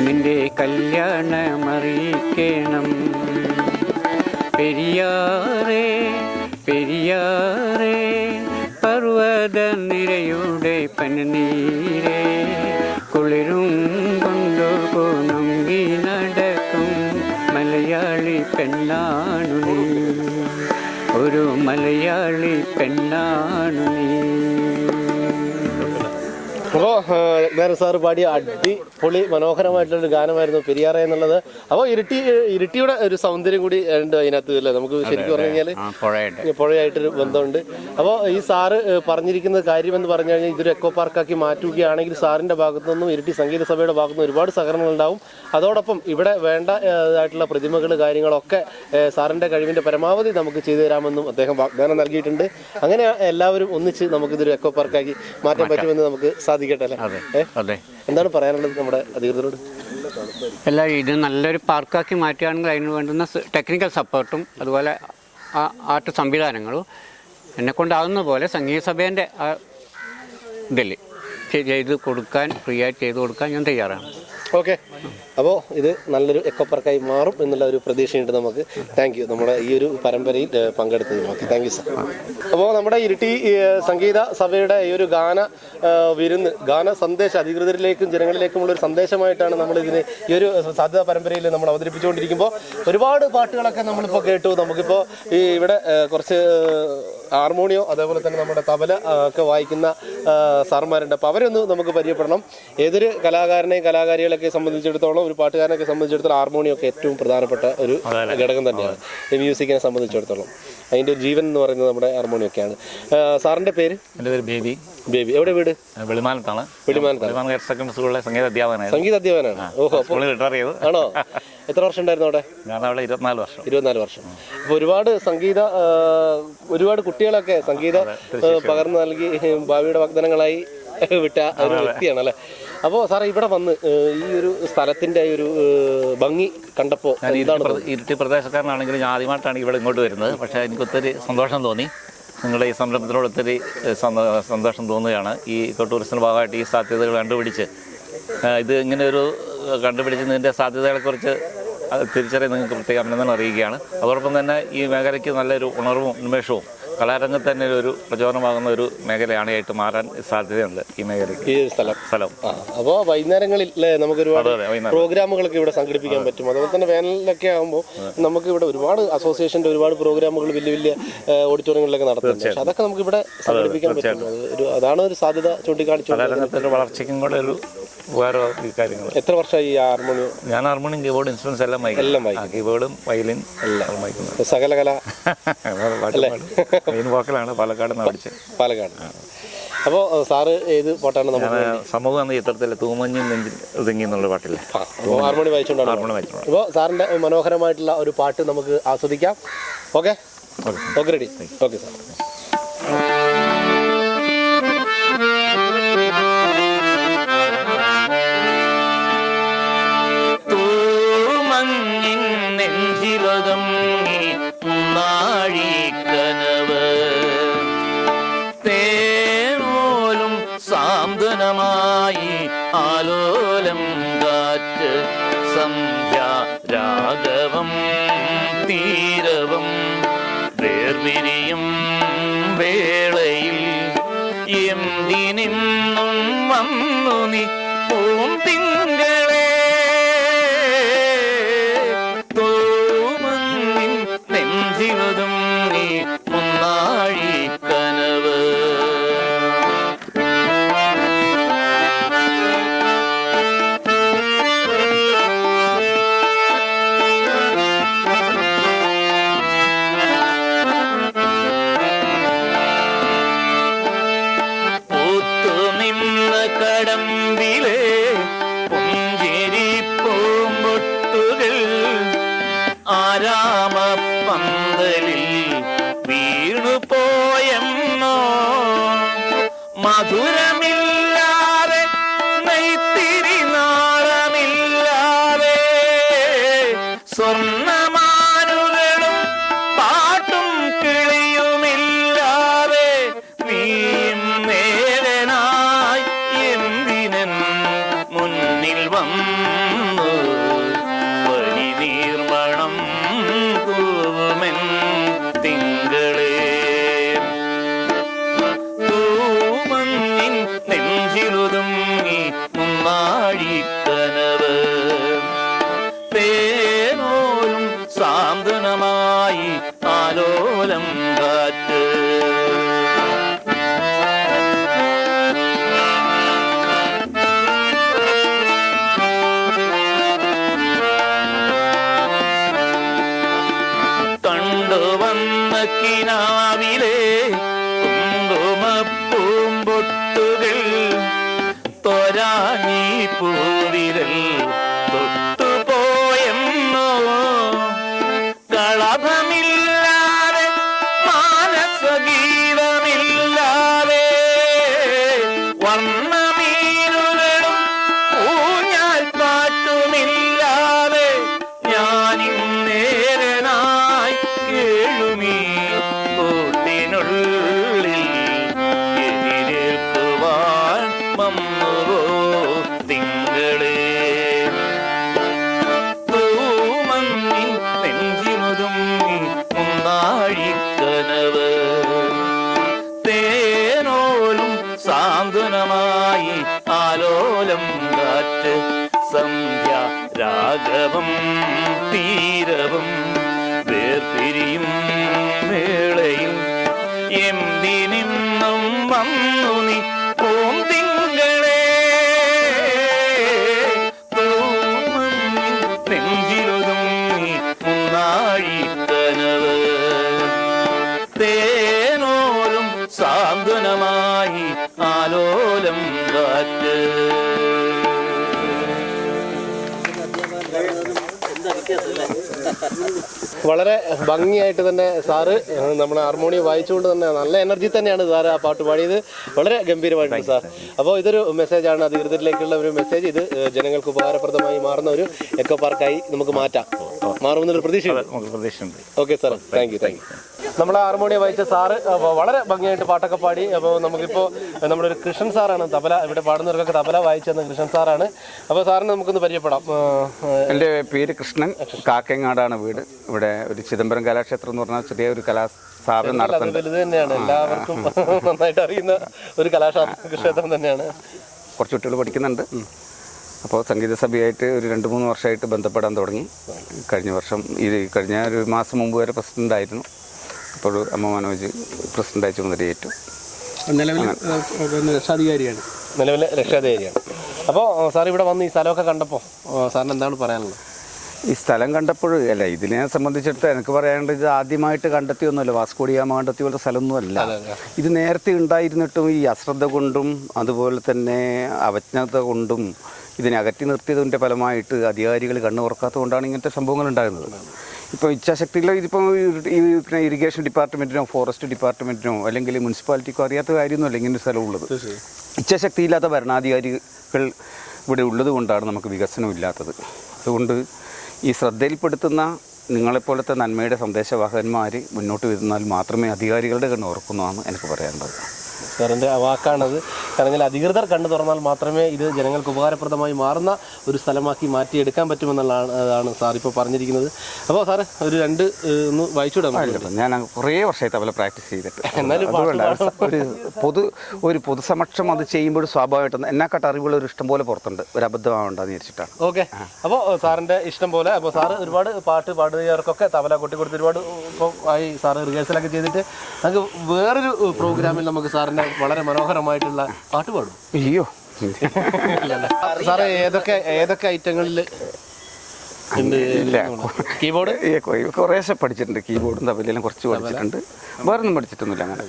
നിന്റെ കല്യാണമറിയിക്കണം. പെരിയാറേ പെരിയാറേ പർവ്വത നിരയുടെ പനിനീരേ, കുളിരും കൊണ്ടുപോണുങ്ങി നടക്കും മലയാളി പെണ്ണാണു നീ. ഒരു മലയാളി പെണ്ണാണു നീ. അപ്പോൾ നേരം സാറ് പാടിയ അടിപൊളി മനോഹരമായിട്ടുള്ളൊരു ഗാനമായിരുന്നു പെരിയാറ എന്നുള്ളത്. അപ്പോൾ ഇരിട്ടിയുടെ ഒരു സൗന്ദര്യം കൂടി ഉണ്ട് അതിനകത്ത് അല്ലേ, നമുക്ക് ശരിക്കും പറഞ്ഞു കഴിഞ്ഞാൽ പുഴയായിട്ടൊരു ബന്ധമുണ്ട്. അപ്പോൾ ഈ സാറ് പറഞ്ഞിരിക്കുന്ന കാര്യമെന്ന് പറഞ്ഞു കഴിഞ്ഞാൽ ഇതൊരു എക്കോ പാർക്കാക്കി മാറ്റുകയാണെങ്കിൽ സാറിൻ്റെ ഭാഗത്തു നിന്നും ഇരിട്ടി സംഗീത സഭയുടെ ഭാഗത്തു നിന്നും ഒരുപാട് സഹകരണങ്ങൾ ഉണ്ടാവും. അതോടൊപ്പം ഇവിടെ വേണ്ട ആയിട്ടുള്ള പ്രതിമകൾ കാര്യങ്ങളൊക്കെ സാറിൻ്റെ കഴിവിൻ്റെ പരമാവധി നമുക്ക് ചെയ്തു തരാമെന്നും അദ്ദേഹം വാഗ്ദാനം നൽകിയിട്ടുണ്ട്. അങ്ങനെ എല്ലാവരും ഒന്നിച്ച് നമുക്കിതൊരു എക്കോ പാർക്കാക്കി മാറ്റാൻ പറ്റുമെന്ന് നമുക്ക് സാധിക്കട്ടെ അല്ലേ. എന്താണ് പറയാനുള്ളത് നമ്മുടെ അധികൃതരോട്? എല്ലാവരും ഇത് നല്ലൊരു പാർക്കാക്കി മാറ്റുകയാണെങ്കിൽ അതിന് വേണ്ടുന്ന ടെക്നിക്കൽ സപ്പോർട്ടും അതുപോലെ ആർട്ട് സംവിധാനങ്ങളും എന്നെക്കൊണ്ടാവുന്ന പോലെ സംഗീത സഭേൻ്റെ ഇതിൽ ചെയ്ത് കൊടുക്കാൻ, ഫ്രീ ആയിട്ട് ചെയ്ത് കൊടുക്കാൻ ഞാൻ തയ്യാറാണ്. ഓക്കെ, അപ്പോൾ ഇത് നല്ലൊരു എക്കോ പാർക്കായി മാറും എന്നുള്ള ഒരു പ്രതീക്ഷയുണ്ട് നമുക്ക്. താങ്ക് യു നമ്മുടെ ഈ ഒരു പരമ്പരയിൽ പങ്കെടുത്തതിന്. Okay, thank you sir. അപ്പോൾ നമ്മുടെ ഇരിട്ടി സംഗീത സഭയുടെ ഈ ഒരു ഗാന വിരുന്ന്, ഗാന സന്ദേശം അധികൃതരിലേക്കും ജനങ്ങളിലേക്കുമുള്ളൊരു സന്ദേശമായിട്ടാണ് നമ്മളിതിന് ഈ ഒരു സാധ്യത പരമ്പരയിൽ നമ്മൾ അവതരിപ്പിച്ചുകൊണ്ടിരിക്കുമ്പോൾ ഒരുപാട് പാട്ടുകളൊക്കെ നമ്മളിപ്പോൾ കേട്ടു. നമുക്കിപ്പോൾ ഈ ഇവിടെ കുറച്ച് ഹാർമോണിയോ അതേപോലെ തന്നെ നമ്മുടെ തബല ഒക്കെ വായിക്കുന്ന സാർമാരുണ്ട്. അപ്പോൾ അവരൊന്ന് നമുക്ക് പരിചയപ്പെടണം. ഏതൊരു കലാകാരനെയും കലാകാരികളൊക്കെ സംബന്ധിച്ചിടത്തോളം, ഒരു പാട്ടുകാരനൊക്കെ സംബന്ധിച്ചിടത്തോളം ഹാർമോണിയം ഒക്കെ ഏറ്റവും പ്രധാനപ്പെട്ട ഒരു ഘടകം തന്നെയാണ് ഈ മ്യൂസിക്കിനെ സംബന്ധിച്ചിടത്തോളം. അതിൻ്റെ ഒരു ജീവൻ എന്ന് പറയുന്നത് നമ്മുടെ ഹാർമോണിയം ഒക്കെയാണ്. സാറിൻ്റെ പേര്? എൻ്റെ പേര് ബേബി. ബേബി എവിടെ വീട്? വെളിമാനത്താണ്. വെളിമാനത്താണ്. സെക്കൻഡ് സ്കൂളിലെ സംഗീത അധ്യാപകനാണ്. സംഗീത അധ്യാപകനാണ്. ഓഹോ, റിട്ടയർ ചെയ്തു. ആണോ? എത്ര വർഷം ഉണ്ടായിരുന്നു അവിടെ? ഞാൻ അവിടെ 24 വർഷം. 24 വർഷം. അപ്പോൾ ഒരുപാട് ഒരുപാട് കുട്ടികളൊക്കെ സംഗീത പകർന്നു നൽകി ഭാവിയുടെ വാഗ്ദാനങ്ങളായി വിട്ട ഒരു വ്യക്തിയാണ് അല്ലേ. അപ്പോൾ സാറേ ഇവിടെ വന്ന് ഈ ഒരു സ്ഥലത്തിൻ്റെ ഒരു ഭംഗി കണ്ടപ്പോൾ ഇരിട്ടി പ്രദേശക്കാരനാണെങ്കിലും ഞാൻ ആദ്യമായിട്ടാണ് ഇവിടെ ഇങ്ങോട്ട് വരുന്നത്. പക്ഷേ എനിക്കൊത്തിരി സന്തോഷം തോന്നി. നിങ്ങളുടെ ഈ സംരംഭത്തിനോട് ഒത്തിരി സന്തോഷം തോന്നുകയാണ്. ഈ ടൂറിസത്തിൻ്റെ ഭാഗമായിട്ട് ഈ സാധ്യതകൾ കണ്ടുപിടിച്ച് ഇത് ഇങ്ങനെ ഒരു കണ്ടുപിടിച്ചതിൻ്റെ സാധ്യതകളെക്കുറിച്ച് തിരിച്ചറിയാൻ നിങ്ങൾക്ക് പ്രത്യേക അഭിനന്ദനം അറിയിക്കുകയാണ്. അതോടൊപ്പം തന്നെ ഈ മേഖലയ്ക്ക് നല്ലൊരു ഉണർവും ഉന്മേഷവും കലാരംഗത്ത് തന്നെ ഒരു പ്രചോദനമാകുന്ന ഒരു മേഖലയാണ് ആയിട്ട് മാറാൻ സാധ്യതയുണ്ട് ഈ മേഖലയ്ക്ക്, ഈ സ്ഥലം. അപ്പോൾ വൈകുന്നേരങ്ങളിൽ നമുക്ക് ഒരുപാട് പ്രോഗ്രാമുകളൊക്കെ ഇവിടെ സംഘടിപ്പിക്കാൻ പറ്റും. അതുപോലെ തന്നെ വേനലിലൊക്കെ ആകുമ്പോൾ നമുക്ക് ഇവിടെ ഒരുപാട് അസോസിയേഷൻ്റെ ഒരുപാട് പ്രോഗ്രാമുകൾ വലിയ വലിയ ഓഡിറ്റോറിയങ്ങളിലൊക്കെ നടത്തുന്നുണ്ട്. പക്ഷെ അതൊക്കെ നമുക്ക് ഇവിടെ സംഘടിപ്പിക്കാൻ പറ്റും. അതാണ് ഒരു സാധ്യത ചൂണ്ടിക്കാണിച്ചു. കലാരംഗത്തിൻ്റെ വളർച്ചയ്ക്കും കൂടെ ഒരു ഉപകാരം ഈ കാര്യങ്ങൾ. എത്ര വർഷമായി ഈ ഹാർമോണിയം? ഞാൻ ഹാർമോണിയം, കീബോർഡ്, ഇൻസ്ട്രുമെന്റ്സ് എല്ലാം വായിക്കും. കീബോർഡും വയലിൻ എല്ലാം വായിക്കുന്നത്. സകല കല മെയിൻ വോക്കലാണ്. പാലക്കാട് പാലക്കാട്. അപ്പോൾ സാറ് ഏത് പാട്ടാണ്? നമുക്ക് സമൂഹം എന്ന ചിത്രത്തിലെ തൂമഞ്ഞും നെഞ്ചിൽ ഒതുങ്ങി എന്നുള്ള പാട്ടില്ലേ, ഹാർമോണി വായിച്ചുകൊണ്ടാണ്. അപ്പോൾ സാറിൻ്റെ മനോഹരമായിട്ടുള്ള ഒരു പാട്ട് നമുക്ക് ആസ്വദിക്കാം. Okay okay, ready. Okay sir. സാന്ത്വനമായി ആലോലം കാറ്റ് സന്ധ്യാരാഗവം തീരവും വേർപിരിയും വേളയിൽ എന്തിനിന്നും വന്നു നീ പൂന്തിങ്കളെ തോമങ്ങിൻ നെഞ്ചിവതും നീ മുന്നാഴി കനവ് കടമ്പിലെ പുഞ്ചിരി പൂമ്പൊട്ടുകൾ ആരാമ പന്തലിൽ വീണുപോയെന്നോ മധുരമില്ലാതെ നെയ്ത്തിരി നാളമില്ലാതെ സ്വർണ്ണമാനുകളും പാട്ടും കിളിയുമില്ലാതെ നീയും നേരനായി മുന്നിൽ വന്നു പനി നീർമണം തൂവുമെൻ തിങ്കളേ തൂമഞ്ഞിൻ നെഞ്ചിലുതുങ്ങി മുന്നാഴിക്കനവ് തേനോലും സാന്ത്വനമായി ആലോലം കാറ്റ് കിനാവിലെ കുങ്കുമപ്പൂമ്പൊട്ടുകൾ തൊരാഞ്ഞി പൂവിരൽ തൊട്ടുപോയെന്നോ കളഭമില്ലാതെ മാനസഗീതമില്ലാതെ വർണ്ണമീനുകളും ഊഞ്ഞാൽ പാട്ടുമില്ലാതെ ഞാനിന്നേരനായി കേളുമീ കൂട്ടിനുള്ളിൽ എതിരേൽക്കുവാൻ വന്നുവോ തിങ്കളേ തൂമഞ്ഞിൻ നെഞ്ചിമുതുങ്ങി മുന്നാഴിക്കനവ് തേനോലും സാന്ത്വനമായി ആലോലം കാറ്റ് സന്ധ്യാരാഗവം തീരവും വേർപിരിയും വേളയിൽ എന്തിനിന്നും വന്നു നീ പൂന്തിങ്കളെ നെഞ്ചിലൊതുങ്ങി മുന്നാഴിക്കനവ് തേനോലും സാന്ത്വനമായി ആലോലം കാറ്റ് വളരെ ഭംഗിയായിട്ട് തന്നെ സാറ് നമ്മൾ ഹാർമോണിയം വായിച്ചുകൊണ്ട് തന്നെ നല്ല എനർജി തന്നെയാണ് സാറ് ആ പാട്ട് പാടിയത്. വളരെ ഗംഭീരമായിട്ടുണ്ട് സാർ. അപ്പോൾ ഇതൊരു മെസ്സേജാണ്, അധികൃതരിലേക്കുള്ള ഒരു മെസ്സേജ്. ഇത് ജനങ്ങൾക്ക് ഉപകാരപ്രദമായി മാറുന്ന ഒരു എക്കോ പാർക്കായി നമുക്ക് മാറ്റാം. മാറുമെന്നൊരു പ്രതീക്ഷയുണ്ട്. Okay sir, thank you. നമ്മളെ ഹാർമോണിയം വായിച്ച സാറ് വളരെ ഭംഗിയായിട്ട് പാട്ടൊക്കെ പാടി. അപ്പോൾ നമുക്കിപ്പോൾ നമ്മുടെ ഒരു കൃഷ്ണൻ സാറാണ് തബല, ഇവിടെ പാടുന്നവർക്കൊക്കെ തബല വായിച്ചു തന്ന കൃഷ്ണൻ സാറാണ്. അപ്പോൾ സാറിന് നമുക്കൊന്ന് പരിചയപ്പെടാം. എൻ്റെ പേര് കൃഷ്ണൻ, കാക്കങ്ങാടാണ് വീട്. ഇവിടെ ഒരു ചിദംബരം കലാക്ഷേത്രം എന്ന് പറഞ്ഞാൽ ചെറിയ ഒരു കലാസ്ഥാപനം നടത്തുന്നത്. ഇത് തന്നെയാണ് എല്ലാവർക്കും നന്നായിട്ട് അറിയുന്ന ഒരു കലാക്ഷേത്രം തന്നെയാണ്. കുറച്ച് കുട്ടികൾ പഠിക്കുന്നുണ്ട്. അപ്പോൾ സംഗീത സഭയായിട്ട് ഒരു 2-3 വർഷമായിട്ട് ബന്ധപ്പെടാൻ തുടങ്ങി. കഴിഞ്ഞ ഒരു മാസം മുമ്പ് വരെ പ്രസിഡൻ്റായിരുന്നു. അപ്പോൾ അമ്മ മനോജ് പ്രസിഡൻ്റായി ചുമതലയേറ്റു. നിലവിലെ രക്ഷാധികാരിയാണ്. അപ്പോൾ സാർ ഇവിടെ വന്ന് ഈ സ്ഥലമൊക്കെ കണ്ടപ്പോൾ സാറിന് എന്താണ് പറയാനുള്ളത്? ഈ സ്ഥലം കണ്ടപ്പോൾ ഇതിനെ സംബന്ധിച്ചിടത്ത് എനിക്ക് പറയാനുള്ളത്, ഇത് ആദ്യമായിട്ട് കണ്ടെത്തിയൊന്നുമല്ല, വാസ്കോഡിഗാമ കണ്ടെത്തിയ പോലത്തെ സ്ഥലമൊന്നുമല്ല. ഇത് നേരത്തെ ഉണ്ടായിരുന്നിട്ടും ഈ അശ്രദ്ധ കൊണ്ടും അതുപോലെ തന്നെ അവജ്ഞത കൊണ്ടും ഇതിനെ അകറ്റി നിർത്തിയതിൻ്റെ ഫലമായിട്ട് അധികാരികൾ കണ്ണു തുറക്കാത്തത് കൊണ്ടാണ് ഇങ്ങനത്തെ സംഭവങ്ങൾ ഉണ്ടാകുന്നത്. ഇപ്പോൾ ഇച്ഛാശക്തിയില്ല, ഇതിപ്പോൾ ഈ ഇറിഗേഷൻ ഡിപ്പാർട്ട്മെൻറ്റിനോ ഫോറസ്റ്റ് ഡിപ്പാർട്ട്മെൻറ്റിനോ അല്ലെങ്കിൽ മുനിസിപ്പാലിറ്റിക്കോ അറിയാത്ത കാര്യമൊന്നുമല്ല ഇങ്ങനൊരു സ്ഥലമുള്ളത്. ഇച്ഛാശക്തിയില്ലാത്ത ഭരണാധികാരികൾ ഇവിടെ ഉള്ളത് കൊണ്ടാണ് നമുക്ക് വികസനമില്ലാത്തത്. അതുകൊണ്ട് ഈ ശ്രദ്ധയിൽപ്പെടുത്തുന്ന നിങ്ങളെപ്പോലത്തെ നന്മയുടെ സന്ദേശവാഹകന്മാർ മുന്നോട്ട് വരുന്നാൽ മാത്രമേ അധികാരികളുടെ കണ്ണ് ഓർക്കുന്നതാണ് എനിക്ക് പറയാനുള്ളത്. സാറിൻ്റെ വാക്കാണത്. കാരണം അധികൃതർ കണ്ടു തുറന്നാൽ മാത്രമേ ഇത് ജനങ്ങൾക്ക് ഉപകാരപ്രദമായി മാറുന്ന ഒരു സ്ഥലമാക്കി മാറ്റിയെടുക്കാൻ പറ്റുമെന്നുള്ളതാണ് സാർ ഇപ്പോൾ പറഞ്ഞിരിക്കുന്നത്. അപ്പോൾ സാറ് ഒരു രണ്ട് ഒന്ന് വായിച്ചുവിടാം. ഞാൻ കുറേ വർഷമായി തബല പ്രാക്ടീസ് ചെയ്തിട്ട്, എന്നാലും ഒരു പൊതുസമക്ഷം അത് ചെയ്യുമ്പോൾ സ്വാഭാവികമായിട്ടും എന്നെക്കാട്ട് അറിവുള്ള ഒരു ഇഷ്ടം പോലെ പുറത്തുണ്ട്, ഒരു അബദ്ധമാവണ്ടെന്ന് വിചാരിച്ചിട്ടാണ്. ഓക്കെ, അപ്പോൾ സാറിൻ്റെ ഇഷ്ടം പോലെ. അപ്പോൾ സാറ് ഒരുപാട് പാട്ട് പാടുകയാർക്കൊക്കെ തബല കൊട്ടിക്കൊടുത്ത് ഒരുപാട് ഇപ്പോൾ ആയി സാറ് റിഹേഴ്സലൊക്കെ ചെയ്തിട്ട് നമുക്ക് വേറൊരു പ്രോഗ്രാമിൽ നമുക്ക് സാറിൻ്റെ വളരെ മനോഹരമായിട്ടുള്ള പാട്ട് പാടും. അയ്യോ സാറ് ഏതൊക്കെ ഐറ്റങ്ങളിൽ കീബോർഡ് കുറേശ്ശെ പഠിച്ചിട്ടുണ്ട്, കീബോർഡും തബലയിലും കുറച്ച് പഠിച്ചിട്ടുണ്ട്, വേറൊന്നും പഠിച്ചിട്ടൊന്നുമില്ല അങ്ങനെ.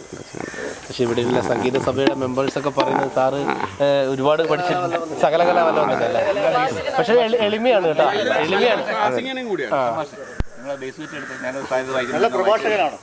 പക്ഷെ ഇവിടെയുള്ള സംഗീത സഭയുടെ മെമ്പേഴ്സൊക്കെ പറയുന്നത് സാറ് ഒരുപാട് പഠിച്ചിട്ടുണ്ട്, സകലകല വല്ലതല്ലേ. പക്ഷെ എളിമയാണ് കേട്ടോ, എളിമയാണ്. നല്ല പ്രഭാഷകനാണ്.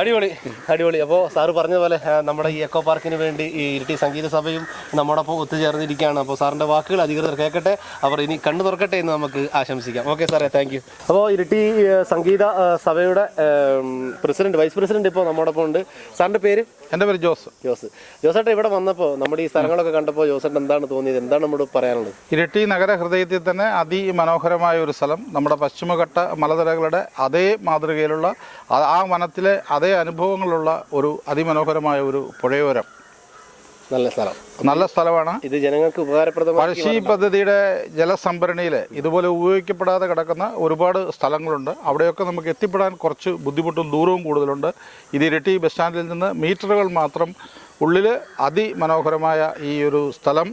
അടിപൊളി അടിപൊളി. അപ്പോൾ സാറ് പറഞ്ഞതുപോലെ നമ്മുടെ ഈ എക്കോ പാർക്കിന് വേണ്ടി ഈ ഇരിട്ടി സംഗീത സഭയും നമ്മോടൊപ്പം ഒത്തുചേർന്നിരിക്കുകയാണ്. അപ്പോൾ സാറിൻ്റെ വാക്കുകൾ അധികൃതർ കേൾക്കട്ടെ, അവർ ഇനി കണ്ണു തുറക്കട്ടെ എന്ന് നമുക്ക് ആശംസിക്കാം. ഓക്കെ സാറേ, താങ്ക് യു. അപ്പോൾ ഇരിട്ടി സംഗീത സഭയുടെ പ്രസിഡന്റ്, വൈസ് പ്രസിഡന്റ് ഇപ്പോൾ നമ്മോടൊപ്പം ഉണ്ട്. സാറിൻ്റെ പേര്? എൻ്റെ പേര് ജോസ്. ജോസേട്ടൻ ഇവിടെ വന്നപ്പോൾ നമ്മുടെ ഈ സ്ഥലങ്ങളൊക്കെ കണ്ടപ്പോൾ ജോസേട്ടൻ എന്താണ് തോന്നിയത്, എന്താണ് നമ്മോട് പറയാനുള്ളത്? ഇരിട്ടി നഗരഹൃദയത്തിൽ തന്നെ അതിമനോഹരമായ ഒരു സ്ഥലം, നമ്മുടെ പശ്ചിമഘട്ട മലനിരകളുടെ അതേ മാതൃകയിലുള്ള ആ വനത്തിലെ അതേ അനുഭവങ്ങളുള്ള ഒരു അതിമനോഹരമായ ഒരു പുഴയോരം. നല്ല സ്ഥലമാണ് ഇത്. ജനങ്ങൾക്ക് ഉപകാരപ്രദമായ പഴശ്ശി പദ്ധതിയുടെ ജലസംഭരണിയിൽ ഇതുപോലെ ഉപയോഗിക്കപ്പെടാതെ കിടക്കുന്ന ഒരുപാട് സ്ഥലങ്ങളുണ്ട്. അവിടെയൊക്കെ നമുക്ക് എത്തിപ്പെടാൻ കുറച്ച് ബുദ്ധിമുട്ടും ദൂരവും കൂടുതലുണ്ട്. ഇത് ഇരിട്ടി ബസ് സ്റ്റാൻഡിൽ നിന്ന് മീറ്ററുകൾ മാത്രം ഉള്ളിൽ അതിമനോഹരമായ ഈ ഒരു സ്ഥലം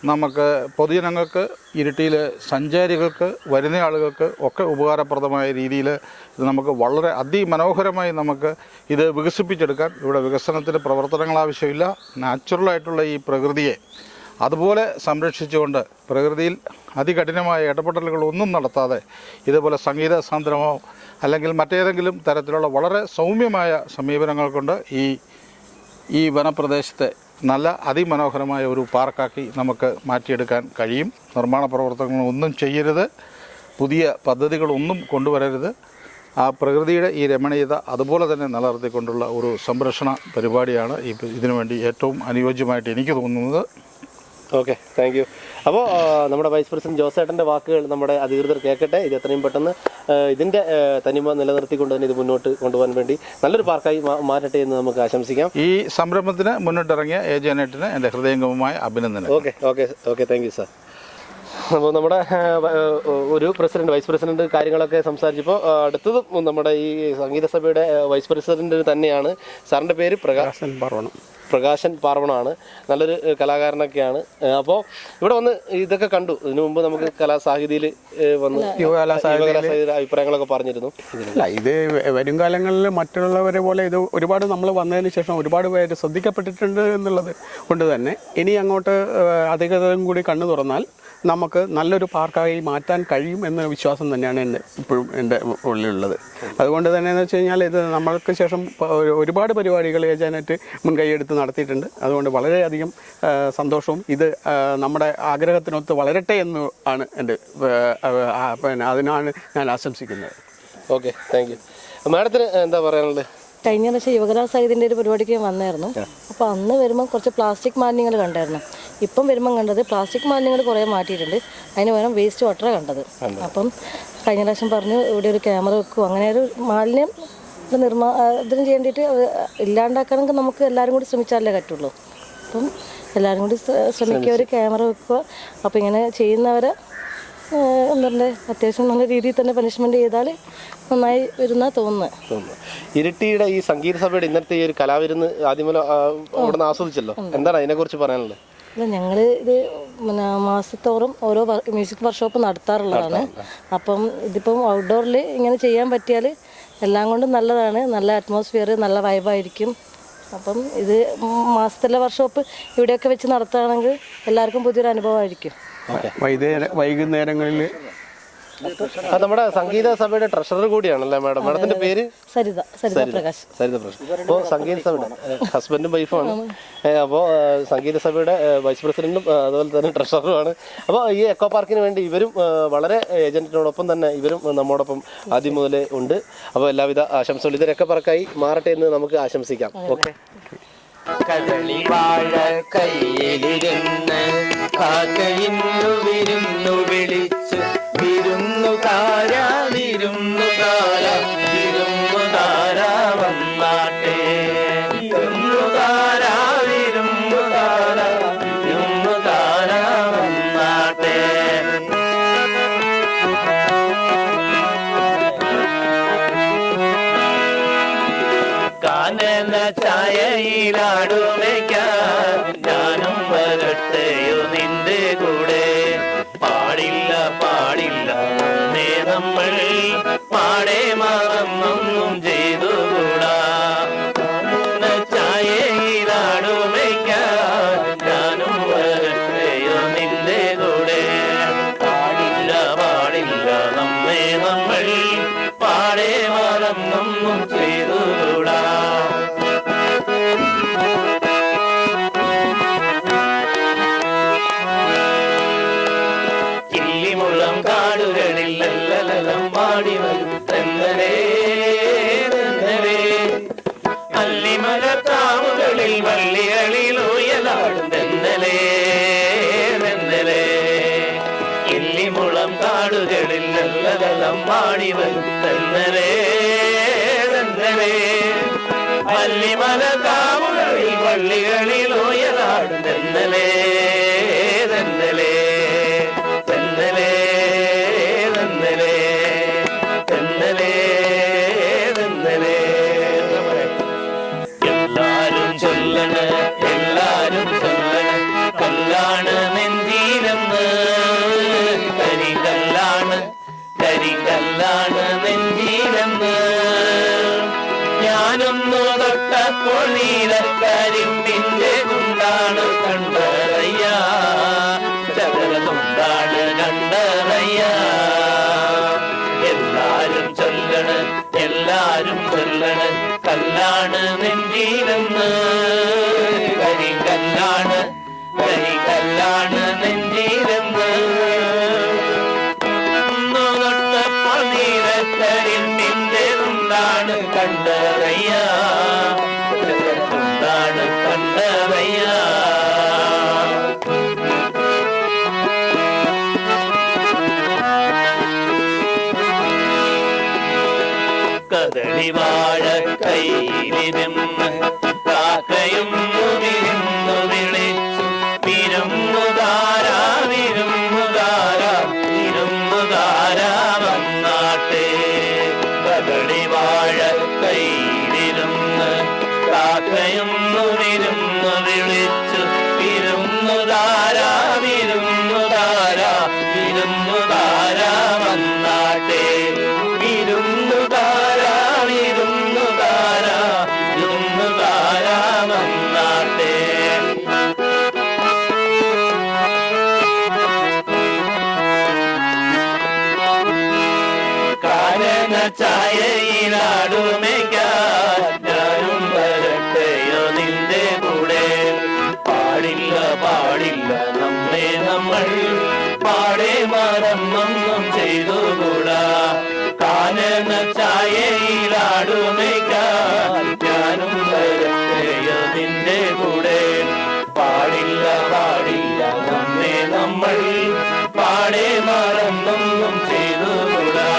നമുക്ക് പൊതുജനങ്ങൾക്ക്, ഇരിട്ടിയിലെ സഞ്ചാരികൾക്ക്, വരുന്ന ആളുകൾക്ക് ഒക്കെ ഉപകാരപ്രദമായ രീതിയിൽ ഇത് നമുക്ക് വളരെ അതിമനോഹരമായി നമുക്ക് ഇത് വികസിപ്പിച്ചെടുക്കാൻ, ഇവിടെ വികസനത്തിന് പ്രവർത്തനങ്ങൾ ആവശ്യമില്ല. നാച്ചുറലായിട്ടുള്ള ഈ പ്രകൃതിയെ അതുപോലെ സംരക്ഷിച്ചുകൊണ്ട് പ്രകൃതിയിൽ അതികഠിനമായ ഇടപെടലുകളൊന്നും നടത്താതെ ഇതുപോലെ സംഗീത സാന്ദ്രമോ അല്ലെങ്കിൽ മറ്റേതെങ്കിലും തരത്തിലുള്ള വളരെ സൗമ്യമായ സമീപനങ്ങൾ കൊണ്ട് ഈ വനപ്രദേശത്തെ നല്ല അതിമനോഹരമായ ഒരു പാർക്കാക്കി നമുക്ക് മാറ്റിയെടുക്കാൻ കഴിയും. നിർമ്മാണ പ്രവർത്തനങ്ങളൊന്നും ചെയ്യരുത്, പുതിയ പദ്ധതികളൊന്നും കൊണ്ടുവരരുത്. ആ പ്രകൃതിയുടെ ഈ രമണീയത അതുപോലെ തന്നെ നിലനിർത്തിക്കൊണ്ടുള്ള ഒരു സംരക്ഷണ പരിപാടിയാണ് ഇതിനുവേണ്ടി ഏറ്റവും അനുയോജ്യമായിട്ട് എനിക്ക് തോന്നുന്നത്. Okay, thank U. അപ്പോൾ നമ്മുടെ വൈസ് പ്രസിഡന്റ് ജോസേട്ടൻ്റെ വാക്കുകൾ നമ്മുടെ അധികൃതർ കേൾക്കട്ടെ. ഇത് എത്രയും പെട്ടെന്ന് ഇതിൻ്റെ തനിമ നിലനിർത്തിക്കൊണ്ട് തന്നെ ഇത് മുന്നോട്ട് കൊണ്ടുപോകാൻ വേണ്ടി നല്ലൊരു പാർക്കായി മാറ്റട്ടെ എന്ന് നമുക്ക് ആശംസിക്കാം. ഈ സംരംഭത്തിന് മുന്നിട്ടിറങ്ങിയ ഏജന്റിന് എൻ്റെ ഹൃദയംഗമമായ അഭിനന്ദനം. Okay, thank you sir. അപ്പോൾ നമ്മുടെ ഒരു പ്രസിഡന്റ്, വൈസ് പ്രസിഡന്റ് കാര്യങ്ങളൊക്കെ സംസാരിച്ചപ്പോൾ അടുത്തതും നമ്മുടെ ഈ സംഗീത സഭയുടെ വൈസ് പ്രസിഡന്റ് തന്നെയാണ്. സാറിൻ്റെ പേര്? പ്രകാശൻ പാർവണമാണ്. നല്ലൊരു കലാകാരനൊക്കെയാണ്. അപ്പോൾ ഇവിടെ വന്ന് ഇതൊക്കെ കണ്ടു. ഇതിനു മുമ്പ് നമുക്ക് കലാസാഹിതിയിൽ വന്ന് അഭിപ്രായങ്ങളൊക്കെ പറഞ്ഞിരുന്നു. അല്ല, ഇത് വരും കാലങ്ങളിൽ മറ്റുള്ളവരെ പോലെ ഇത് ഒരുപാട് നമ്മൾ വന്നതിന് ശേഷം ഒരുപാട് പേര് ശ്രദ്ധിക്കപ്പെട്ടിട്ടുണ്ട് എന്നുള്ളത് കൊണ്ട് തന്നെ ഇനി അങ്ങോട്ട് അധികൃതരും കൂടി കണ്ണു തുറന്നാൽ നമുക്ക് നല്ലൊരു പാർക്കായി മാറ്റാൻ കഴിയും എന്ന വിശ്വാസം തന്നെയാണ് ഇപ്പോഴും എൻ്റെ ഉള്ളിലുള്ളത്. അതുകൊണ്ട് തന്നെ എന്ന് വെച്ച് കഴിഞ്ഞാൽ ഇത് നമ്മൾക്ക് ശേഷം ഒരുപാട് പരിപാടികൾ ഏജാനറ്റ് മുൻകൈയെടുത്ത് നടത്തിയിട്ടുണ്ട്. അതുകൊണ്ട് വളരെയധികം സന്തോഷവും ഇത് നമ്മുടെ ആഗ്രഹത്തിനൊത്ത് വളരട്ടെ എന്ന് ആണ് എൻ്റെ പിന്നെ അതിനാണ് ഞാൻ ആശംസിക്കുന്നത്. Okay, thank U. മാഡത്തിന് എന്താ പറയാനുള്ളത്? കഴിഞ്ഞ പ്രാവശ്യം യുവകലാസാഹിത്യത്തിൻ്റെ ഒരു പരിപാടിക്ക് വന്നായിരുന്നു. അപ്പോൾ അന്ന് വരുമ്പോൾ കുറച്ച് പ്ലാസ്റ്റിക് മാലിന്യങ്ങൾ കണ്ടായിരുന്നു. ഇപ്പം വരുമ്പം കണ്ടത് പ്ലാസ്റ്റിക് മാലിന്യങ്ങൾ കുറേ മാറ്റിയിട്ടുണ്ട്. അതിന് പകരം വേസ്റ്റ് വാട്ടറാണ് കണ്ടത്. അപ്പം കഴിഞ്ഞ പ്രാവശ്യം പറഞ്ഞു ഇവിടെ ഒരു ക്യാമറ വെക്കും, അങ്ങനെ ഒരു മാലിന്യം ഇതിന് ചെയ്യേണ്ടിയിട്ട് ഇല്ലാണ്ടാക്കണമെങ്കിൽ നമുക്ക് എല്ലാവരും കൂടി ശ്രമിച്ചാലേ പറ്റുള്ളൂ. അപ്പം എല്ലാവരും കൂടി ശ്രമിക്കുക, ഒരു ക്യാമറ വെക്കുക. അപ്പോൾ ഇങ്ങനെ ചെയ്യുന്നവരെ എന്താ പറയുക, അത്യാവശ്യം നല്ല രീതിയിൽ തന്നെ പണിഷ്മെൻറ്റ് ചെയ്താൽ നന്നായി വരുന്ന തോന്നുന്നു. ഇരിട്ടിയുടെ ഈ സംഗീത സഭയുടെ ഇന്നത്തെ ഈ ഒരു കലാവിരുന്ന് ആദ്യമേ അവിടെ നിന്ന് ആസ്വദിച്ചല്ലോ, എന്താണ് അതിനെക്കുറിച്ച് പറയാനുള്ളത്? അല്ല, ഞങ്ങൾ ഇത് മാസത്തോറും ഓരോ മ്യൂസിക് വർക്ക്ഷോപ്പ് നടത്താറുള്ളതാണ്. അപ്പം ഇതിപ്പം ഔട്ട്ഡോറിൽ ഇങ്ങനെ ചെയ്യാൻ പറ്റിയാൽ എല്ലാം കൊണ്ടും നല്ലതാണ്. നല്ല അറ്റ്മോസ്ഫിയർ, നല്ല വൈബായിരിക്കും. അപ്പം ഇത് മാസത്തിലെ വർക്ക്ഷോപ്പ് ഇവിടെയൊക്കെ വെച്ച് നടത്തുകയാണെങ്കിൽ എല്ലാവർക്കും പുതിയൊരു അനുഭവമായിരിക്കും. വൈകുന്നേരങ്ങളിൽ നമ്മുടെ സംഗീത സഭയുടെ ട്രഷറർ കൂടിയാണല്ലേ മാഡം? മാഡത്തിന്റെ പേര്? സരിത പ്രകാശ്. അപ്പോൾ സംഗീത സഭയുടെ ഹസ്ബൻഡും വൈഫുമാണ്. അപ്പോൾ സംഗീത സഭയുടെ വൈസ് പ്രസിഡന്റും അതുപോലെ തന്നെ ട്രഷററുമാണ്. അപ്പോൾ ഈ എക്കോ പാർക്കിന് വേണ്ടി ഇവരും വളരെ ഏജന്റിനോടൊപ്പം തന്നെ ഇവരും നമ്മോടൊപ്പം ആദ്യം മുതലേ ഉണ്ട്. അപ്പോൾ എല്ലാവിധ ആശംസകളും ഇതൊരു എക്കോ പാർക്കായി മാറട്ടെ എന്ന് നമുക്ക് ആശംസിക്കാം. ഓക്കെ. കദളി വാഴ കയ്യിലിരുന്ന് കാക്കയിന്നു വിരുന്നു വിളിച്ച് വിരുന്നുകാര വിരുന്നുകാര വിരുന്നുകാര വന്നാട്ടെ, വിരുന്നുകാര വിരുന്നുകാര വിരുന്നുകാര വന്നാട്ടെ. കാനന ചായയിലാടുമയ്ക്കാൻ ഞാനും വരട്ടെയോ നിന്റെ കൂടെ. പാടില്ല പാടില്ല നമ്മെ നമ്മൾ പാടെ മറന്നൊന്നും ചെയ്തുകൂടാ. കാനന ചായയിലാടുമയ്ക്കാൻ ഞാനും വരട്ടെയോ നിന്റെ കൂടെ. പാടില്ല പാടില്ല നമ്മെ നമ്മൾ പാടെ മറന്നൊന്നും ചെയ്തുകൂടാ. കിള്ളിമുള്ളം കാടുകളിൽ ലല്ലലം പാടി വരും തെന്നലേ തെന്നലേ. അല്ലിമലത്താവുകളിൽ വള്ളികളിൽ ഉയലാടും തെന്നലേ തെന്നലേ. കിള്ളിമുളം കാടുകളിൽ ലല്ലലം പാടി വരും തെന്നലേ തെന്നലേ. അല്ലിമലത്താവുകളിൽ വള്ളികളിൽ ഉയലാടും തെന്നലേ തെന്നലേ തെന്നലേ തെന്നലേ തെന്നലേ തെന്നലേ. എല്ലാരും ചൊല്ലണ എല്ലാരും ചൊല്ലണ കല്ലാണ് നെഞ്ചീലെന്ന്. കരികല്ലാണ് കരികല്ലാണ് നെഞ്ചീലെന്ന്. ഞാനൊന്നു തൊട്ടപ്പോൾ നീലക്കരിമ്പിന്റെ കുണ്ടാണ് കണ്ടറയ്യ, ചകരതുണ്ടാണ് കണ്ടറയ്യ. എല്ലാരും ചൊല്ലണ് എല്ലാരും ചൊല്ലണ് കല്ലാണ് നെഞ്ചീലെന്ന്. കരികല്ലാണ് കരികല്ലാണ് നെഞ്ചീലെന്ന്. തൊട്ടപ്പോൾ നീലക്കരിമ്പിന്റെ കുണ്ടാണ് കണ്ടറയ്യ, കുണ്ടാണ് കണ്ടറയ്യ. കദളി വാഴ കയ്യിലിരുന്ന് കാക്കയും വിരുന്നു വിളിച്ചു വിരുന്നുകാര വിരുന്നുകാര വിരുന്നുകാര വന്നാട്ടെ. കദളി വാഴ കയ്യിലിരുന്ന് കാക്കയും വിരുന്നു വിളിച്ചു വിരുന്നുകാര വിരുന്നുകാര വിരുന്നുകാര വന്നാട്ടെ. വിരുന്നുകാര വിരുന്നുകാര വിരുന്നുകാര വന്നാട്ടെ. കാനന ചായയിലാടുമയ്ക്കാൻ ഞാനും വരട്ടെയോ നിന്റെ കൂടെ. പാടില്ല പാടില്ല നമ്മെ നമ്മൾ പാടെ മറന്നൊന്നും ചെയ്തുകൂടാ. കാനന ചായയിലാടുമയ്ക്കാൻ ഞാനും വരട്ടെയോ നിന്റെ കൂടെ. പാടില്ല പാടില്ല നമ്മെ നമ്മൾ പാടെ മറന്നൊന്നും ചെയ്തുകൂടാ.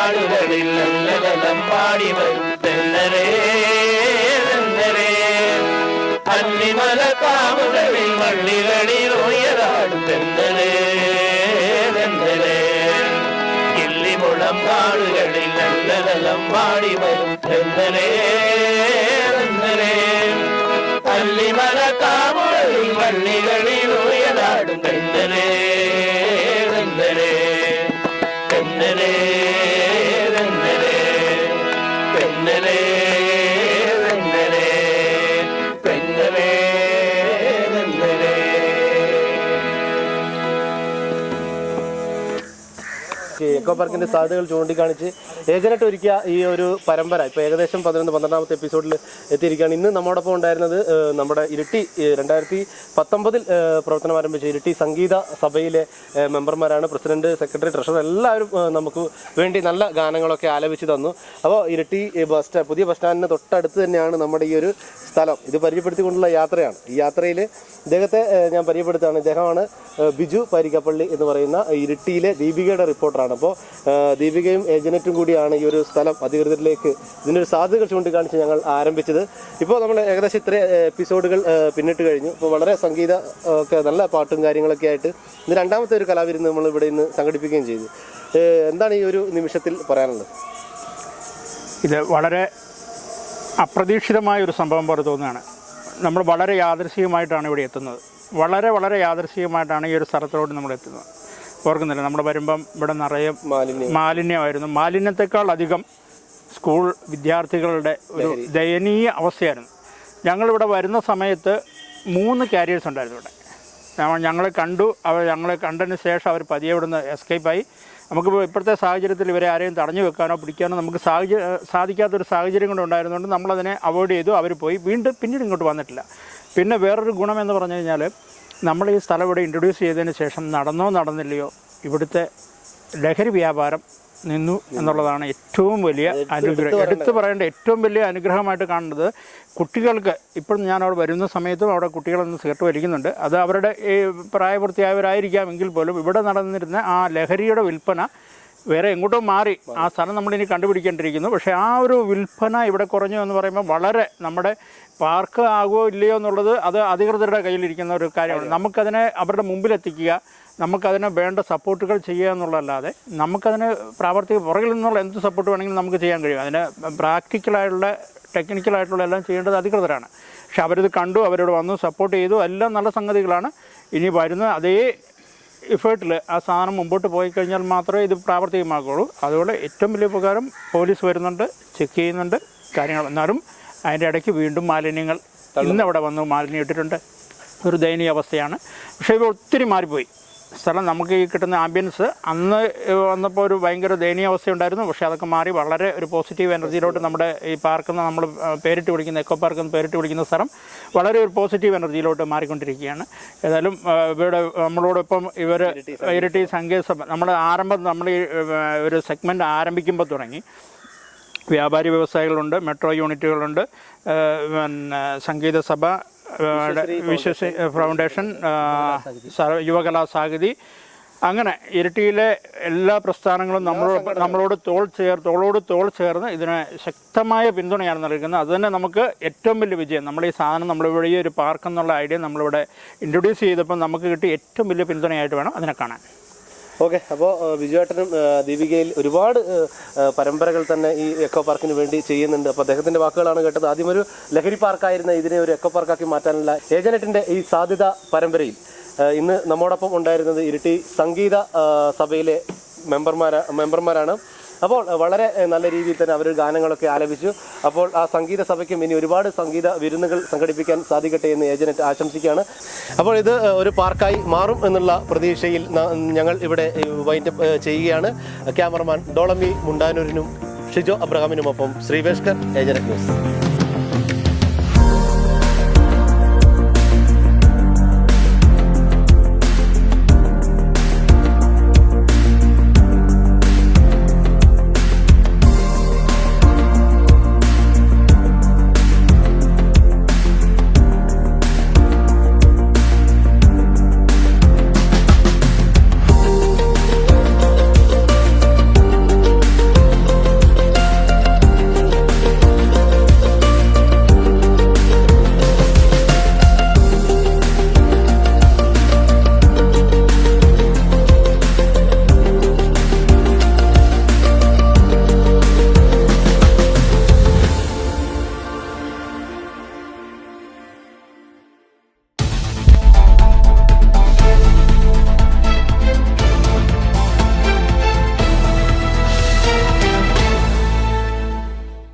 കാടുകളിൽ നല്ലതലം പാടി വരും തെന്നരേ തെന്നരേ അല്ലിമല കാവുകളിൽ വള്ളികളിൽ ഉയരാടും തെന്നരേ തെന്നരേ കിള്ളിമുളം കാടുകളിൽ നല്ലതലം പാടി വരും തെന്നരേ തെന്നരേ അല്ലിമല കാവുകളിൽ വള്ളികളിൽ ഉയരാടും തെന്നരേ തെന്നരേ തെന്നരേ തെന്നരേ തെന്നരേ തെന്നരേ തെന്നരേ തെന്നരേ. എക്കോ പാർക്കിന്റെ സാധ്യതകൾ ചൂണ്ടിക്കാണിച്ച് ഏജനറ്റ് ഒരുക്കിയ ഈ ഒരു പരമ്പര ഇപ്പോൾ ഏകദേശം 11-12ാമത്തെ എപ്പിസോഡിൽ എത്തിയിരിക്കുകയാണ്. ഇന്ന് നമ്മോടൊപ്പം ഉണ്ടായിരുന്നത് നമ്മുടെ ഇരിട്ടി 2019 പ്രവർത്തനം ആരംഭിച്ച ഇരിട്ടി സംഗീത സഭയിലെ മെമ്പർമാരാണ്. പ്രസിഡന്റ്, സെക്രട്ടറി, ട്രഷറർ എല്ലാവരും നമുക്ക് വേണ്ടി നല്ല ഗാനങ്ങളൊക്കെ ആലപിച്ച് തന്നു. അപ്പോൾ ഇരിട്ടി പുതിയ ബസ് സ്റ്റാൻഡിന് തൊട്ടടുത്ത് തന്നെയാണ് നമ്മുടെ ഈ ഒരു സ്ഥലം. ഇത് പരിചയപ്പെടുത്തിക്കൊണ്ടുള്ള യാത്രയാണ്. ഈ യാത്രയിൽ ഇദ്ദേഹത്തെ ഞാൻ പരിചയപ്പെടുത്തുകയാണ്. ഇദ്ദേഹമാണ് ബിജു പാരിക്കപ്പള്ളി എന്ന് പറയുന്ന ഇരിട്ടിയിലെ ദീപികയുടെ റിപ്പോർട്ടറാണ്. അപ്പോൾ ദീപികയും ഏജനറ്റും കൂടിയാണ് ഈ ഒരു സ്ഥലം അധികൃതരിലേക്ക് ഇതിൻ്റെ ഒരു സാധ്യതകൾ ചൂണ്ടിക്കാണിച്ച് ഞങ്ങൾ ആരംഭിച്ചത്. ഇപ്പോൾ നമ്മൾ ഏകദേശം ഇത്ര എപ്പിസോഡുകൾ പിന്നിട്ട് കഴിഞ്ഞു. ഇപ്പോൾ വളരെ സംഗീത ഒക്കെ നല്ല പാട്ടും കാര്യങ്ങളൊക്കെ ആയിട്ട് ഇന്ന് രണ്ടാമത്തെ ഒരു കലാവിരുന്ന് നമ്മൾ ഇവിടെ ഇന്ന് സംഘടിപ്പിക്കുകയും ചെയ്തു. എന്താണ് ഈ ഒരു നിമിഷത്തിൽ പറയാനുള്ളത്? ഇത് വളരെ അപ്രതീക്ഷിതമായ ഒരു സംഭവം പോലെ തോന്നുകയാണ്. നമ്മൾ വളരെ യാദൃശ്ചികമായിട്ടാണ് ഇവിടെ എത്തുന്നത്. വളരെ യാദൃശ്ചികമായിട്ടാണ് ഈ ഒരു സ്ഥലത്തോട് നമ്മൾ എത്തുന്നത്. ഓർക്കുന്നില്ല, നമ്മൾ വരുമ്പം ഇവിടെ നിറയെ മാലിന്യമായിരുന്നു. മാലിന്യത്തെക്കാൾ അധികം സ്കൂൾ വിദ്യാർത്ഥികളുടെ ഒരു ദയനീയ അവസ്ഥയായിരുന്നു. ഞങ്ങളിവിടെ വരുന്ന സമയത്ത് 3 കാരിയേഴ്സ് ഉണ്ടായിരുന്നു ഇവിടെ. ഞങ്ങളെ കണ്ടു. ഞങ്ങളെ കണ്ടതിന് ശേഷം അവർ പതിയെ ഇവിടുന്ന് എസ്കേപ്പായി. നമുക്കിപ്പോൾ ഇപ്പോഴത്തെ സാഹചര്യത്തിൽ ഇവരെ ആരെയും തടഞ്ഞു വെക്കാനോ പിടിക്കാനോ നമുക്ക് സാധിക്കാത്തൊരു സാഹചര്യം കൊണ്ട് ഉണ്ടായിരുന്നുകൊണ്ട് നമ്മളതിനെ അവോയ്ഡ് ചെയ്തു. അവർ പോയി. പിന്നീട് ഇങ്ങോട്ട് വന്നിട്ടില്ല. പിന്നെ വേറൊരു ഗുണമെന്ന് പറഞ്ഞു കഴിഞ്ഞാൽ, നമ്മൾ ഈ സ്ഥലം ഇവിടെ ഇൻട്രൊഡ്യൂസ് ചെയ്തതിന് ശേഷം നടന്നില്ലയോ ഇവിടുത്തെ ലഹരി വ്യാപാരം നിന്നു എന്നുള്ളതാണ് ഏറ്റവും വലിയ അനുഗ്രഹം. എടുത്തു പറയേണ്ട ഏറ്റവും വലിയ അനുഗ്രഹമായിട്ട് കാണുന്നത് കുട്ടികൾക്ക്. ഇപ്പം ഞാൻ അവിടെ വരുന്ന സമയത്തും അവിടെ കുട്ടികളൊന്ന് സിഗരറ്റ് വലിക്കുന്നുണ്ട്. അത് അവരുടെ പ്രായപൂർത്തിയായവരായിരിക്കാം എങ്കിൽ പോലും ഇവിടെ നടന്നിരുന്ന ആ ലഹരിയുടെ വിൽപ്പന വേറെ എങ്ങോട്ടോ മാറി. ആ സ്ഥലം നമ്മളിനി കണ്ടുപിടിക്കേണ്ടിയിരിക്കുന്നു. പക്ഷേ ആ ഒരു വിൽപ്പന ഇവിടെ കുറഞ്ഞു എന്ന് പറയുമ്പോൾ വളരെ നമ്മുടെ പാർക്ക് ആകുമോ ഇല്ലയോ എന്നുള്ളത് അത് അധികൃതരുടെ കയ്യിലിരിക്കുന്ന ഒരു കാര്യമാണ്. നമുക്കതിനെ അവരുടെ മുമ്പിലെത്തിക്കുക, നമുക്കതിന് വേണ്ട സപ്പോർട്ടുകൾ ചെയ്യുക എന്നുള്ളതല്ലാതെ നമുക്കതിന് പുറകിൽ നിന്നുള്ള എന്ത് സപ്പോർട്ട് വേണമെങ്കിലും നമുക്ക് ചെയ്യാൻ കഴിയും. അതിന് പ്രാക്ടിക്കലായിട്ടുള്ള ടെക്നിക്കലായിട്ടുള്ള എല്ലാം ചെയ്യേണ്ടത് അധികൃതരാണ്. പക്ഷെ അവരിത് കണ്ടു, അവരോട് വന്നു, സപ്പോർട്ട് ചെയ്തു. എല്ലാം നല്ല സംഗതികളാണ്. ഇനി വരുന്ന അതേ എഫേർട്ടിൽ ആ സാധനം മുമ്പോട്ട് പോയി കഴിഞ്ഞാൽ മാത്രമേ ഇത് പ്രാവർത്തികമാക്കുകയുള്ളൂ. അതുകൊണ്ട് ഏറ്റവും വലിയ ഉപകാരം പോലീസ് വരുന്നുണ്ട്, ചെക്ക് ചെയ്യുന്നുണ്ട് കാര്യങ്ങൾ. എന്നാലും അതിൻ്റെ ഇടയ്ക്ക് വീണ്ടും മാലിന്യങ്ങൾ ഇന്നവിടെ വന്നു മാലിന്യം ഇട്ടിട്ടുണ്ട്. ഒരു ദയനീയ അവസ്ഥയാണ്. പക്ഷേ ഇവ ഒത്തിരി മാറിപ്പോയി സ്ഥലം. നമുക്ക് ഈ കിട്ടുന്ന ആംബിയൻസ് അന്ന് വന്നപ്പോൾ ഒരു ഭയങ്കര ദയനീയ അവസ്ഥയുണ്ടായിരുന്നു. പക്ഷേ അതൊക്കെ മാറി വളരെ ഒരു പോസിറ്റീവ് എനർജിയിലോട്ട് നമ്മുടെ ഈ പാർക്കെന്ന് നമ്മൾ പേരിട്ട് വിളിക്കുന്ന എക്കോ പാർക്ക് എന്ന് പേരിട്ട് വിളിക്കുന്ന സ്ഥലം വളരെ ഒരു പോസിറ്റീവ് എനർജിയിലോട്ട് മാറിക്കൊണ്ടിരിക്കുകയാണ്. ഏതായാലും ഇവിടെ നമ്മളോടൊപ്പം ഇരിട്ടി സംഗീത സഭ നമ്മൾ ഈ ഒരു സെഗ്മെൻറ്റ് ആരംഭിക്കുമ്പോൾ തുടങ്ങി വ്യാപാരി വ്യവസായികളുണ്ട്, മെട്രോ യൂണിറ്റുകളുണ്ട്, പിന്നെ സംഗീത സഭ, വിശ്വസി ഫൗണ്ടേഷൻ, യുവകലാസാഹിതി, അങ്ങനെ ഇരിട്ടിയിലെ എല്ലാ പ്രസ്ഥാനങ്ങളും നമ്മളോട് തോൾ ചേർന്ന് ഇതിന് ശക്തമായ പിന്തുണയാണ് നൽകുന്നത്. അതുതന്നെ നമുക്ക് ഏറ്റവും വലിയ വിജയം. നമ്മൾ ഈ സാധനം നമ്മളിവിടെ ഈ ഒരു പാർക്ക് എന്നുള്ള ഐഡിയ നമ്മളിവിടെ ഇൻട്രൊഡ്യൂസ് ചെയ്തപ്പോൾ നമുക്ക് കിട്ടിയ ഏറ്റവും വലിയ പിന്തുണയായിട്ട് വേണം അതിനെ കാണാൻ. ഓക്കെ, അപ്പോൾ ബിജുവേട്ടനും ദീപികയിൽ ഒരുപാട് പരമ്പരകൾ തന്നെ ഈ എക്കോ പാർക്കിന് വേണ്ടി ചെയ്യുന്നുണ്ട്. അപ്പോൾ അദ്ദേഹത്തിൻ്റെ വാക്കുകളാണ് കേട്ടത്. ആദ്യം ഒരു ലഹരി പാർക്കായിരുന്ന ഇതിനെ ഒരു എക്കോ പാർക്കാക്കി മാറ്റാനുള്ള ഏജനറ്റിൻ്റെ ഈ സാധ്യത പരമ്പരയിൽ ഇന്ന് നമ്മോടൊപ്പം ഉണ്ടായിരുന്നത് ഇരിട്ടി സംഗീത സഭയിലെ മെമ്പർമാരാണ്. അപ്പോൾ വളരെ നല്ല രീതിയിൽ തന്നെ അവർ ഗാനങ്ങളൊക്കെ ആലപിച്ചു. അപ്പോൾ ആ സംഗീത സഭയ്ക്കും ഇനി ഒരുപാട് സംഗീത വിരുന്നുകൾ സംഘടിപ്പിക്കാൻ സാധിക്കട്ടെ എന്ന് ഏജനറ്റ് ആശംസിക്കുകയാണ്. അപ്പോൾ ഇത് ഒരു പാർക്കായി മാറും എന്നുള്ള പ്രതീക്ഷയിൽ ഞങ്ങൾ ഇവിടെ വൈൻഡപ്പ് ചെയ്യുകയാണ്. Cameraman ഡോളമി മുണ്ടാനൂരിനും Shijo അബ്രഹാമിനുമൊപ്പം Sreeveshkar, ഏജനറ്റ് news.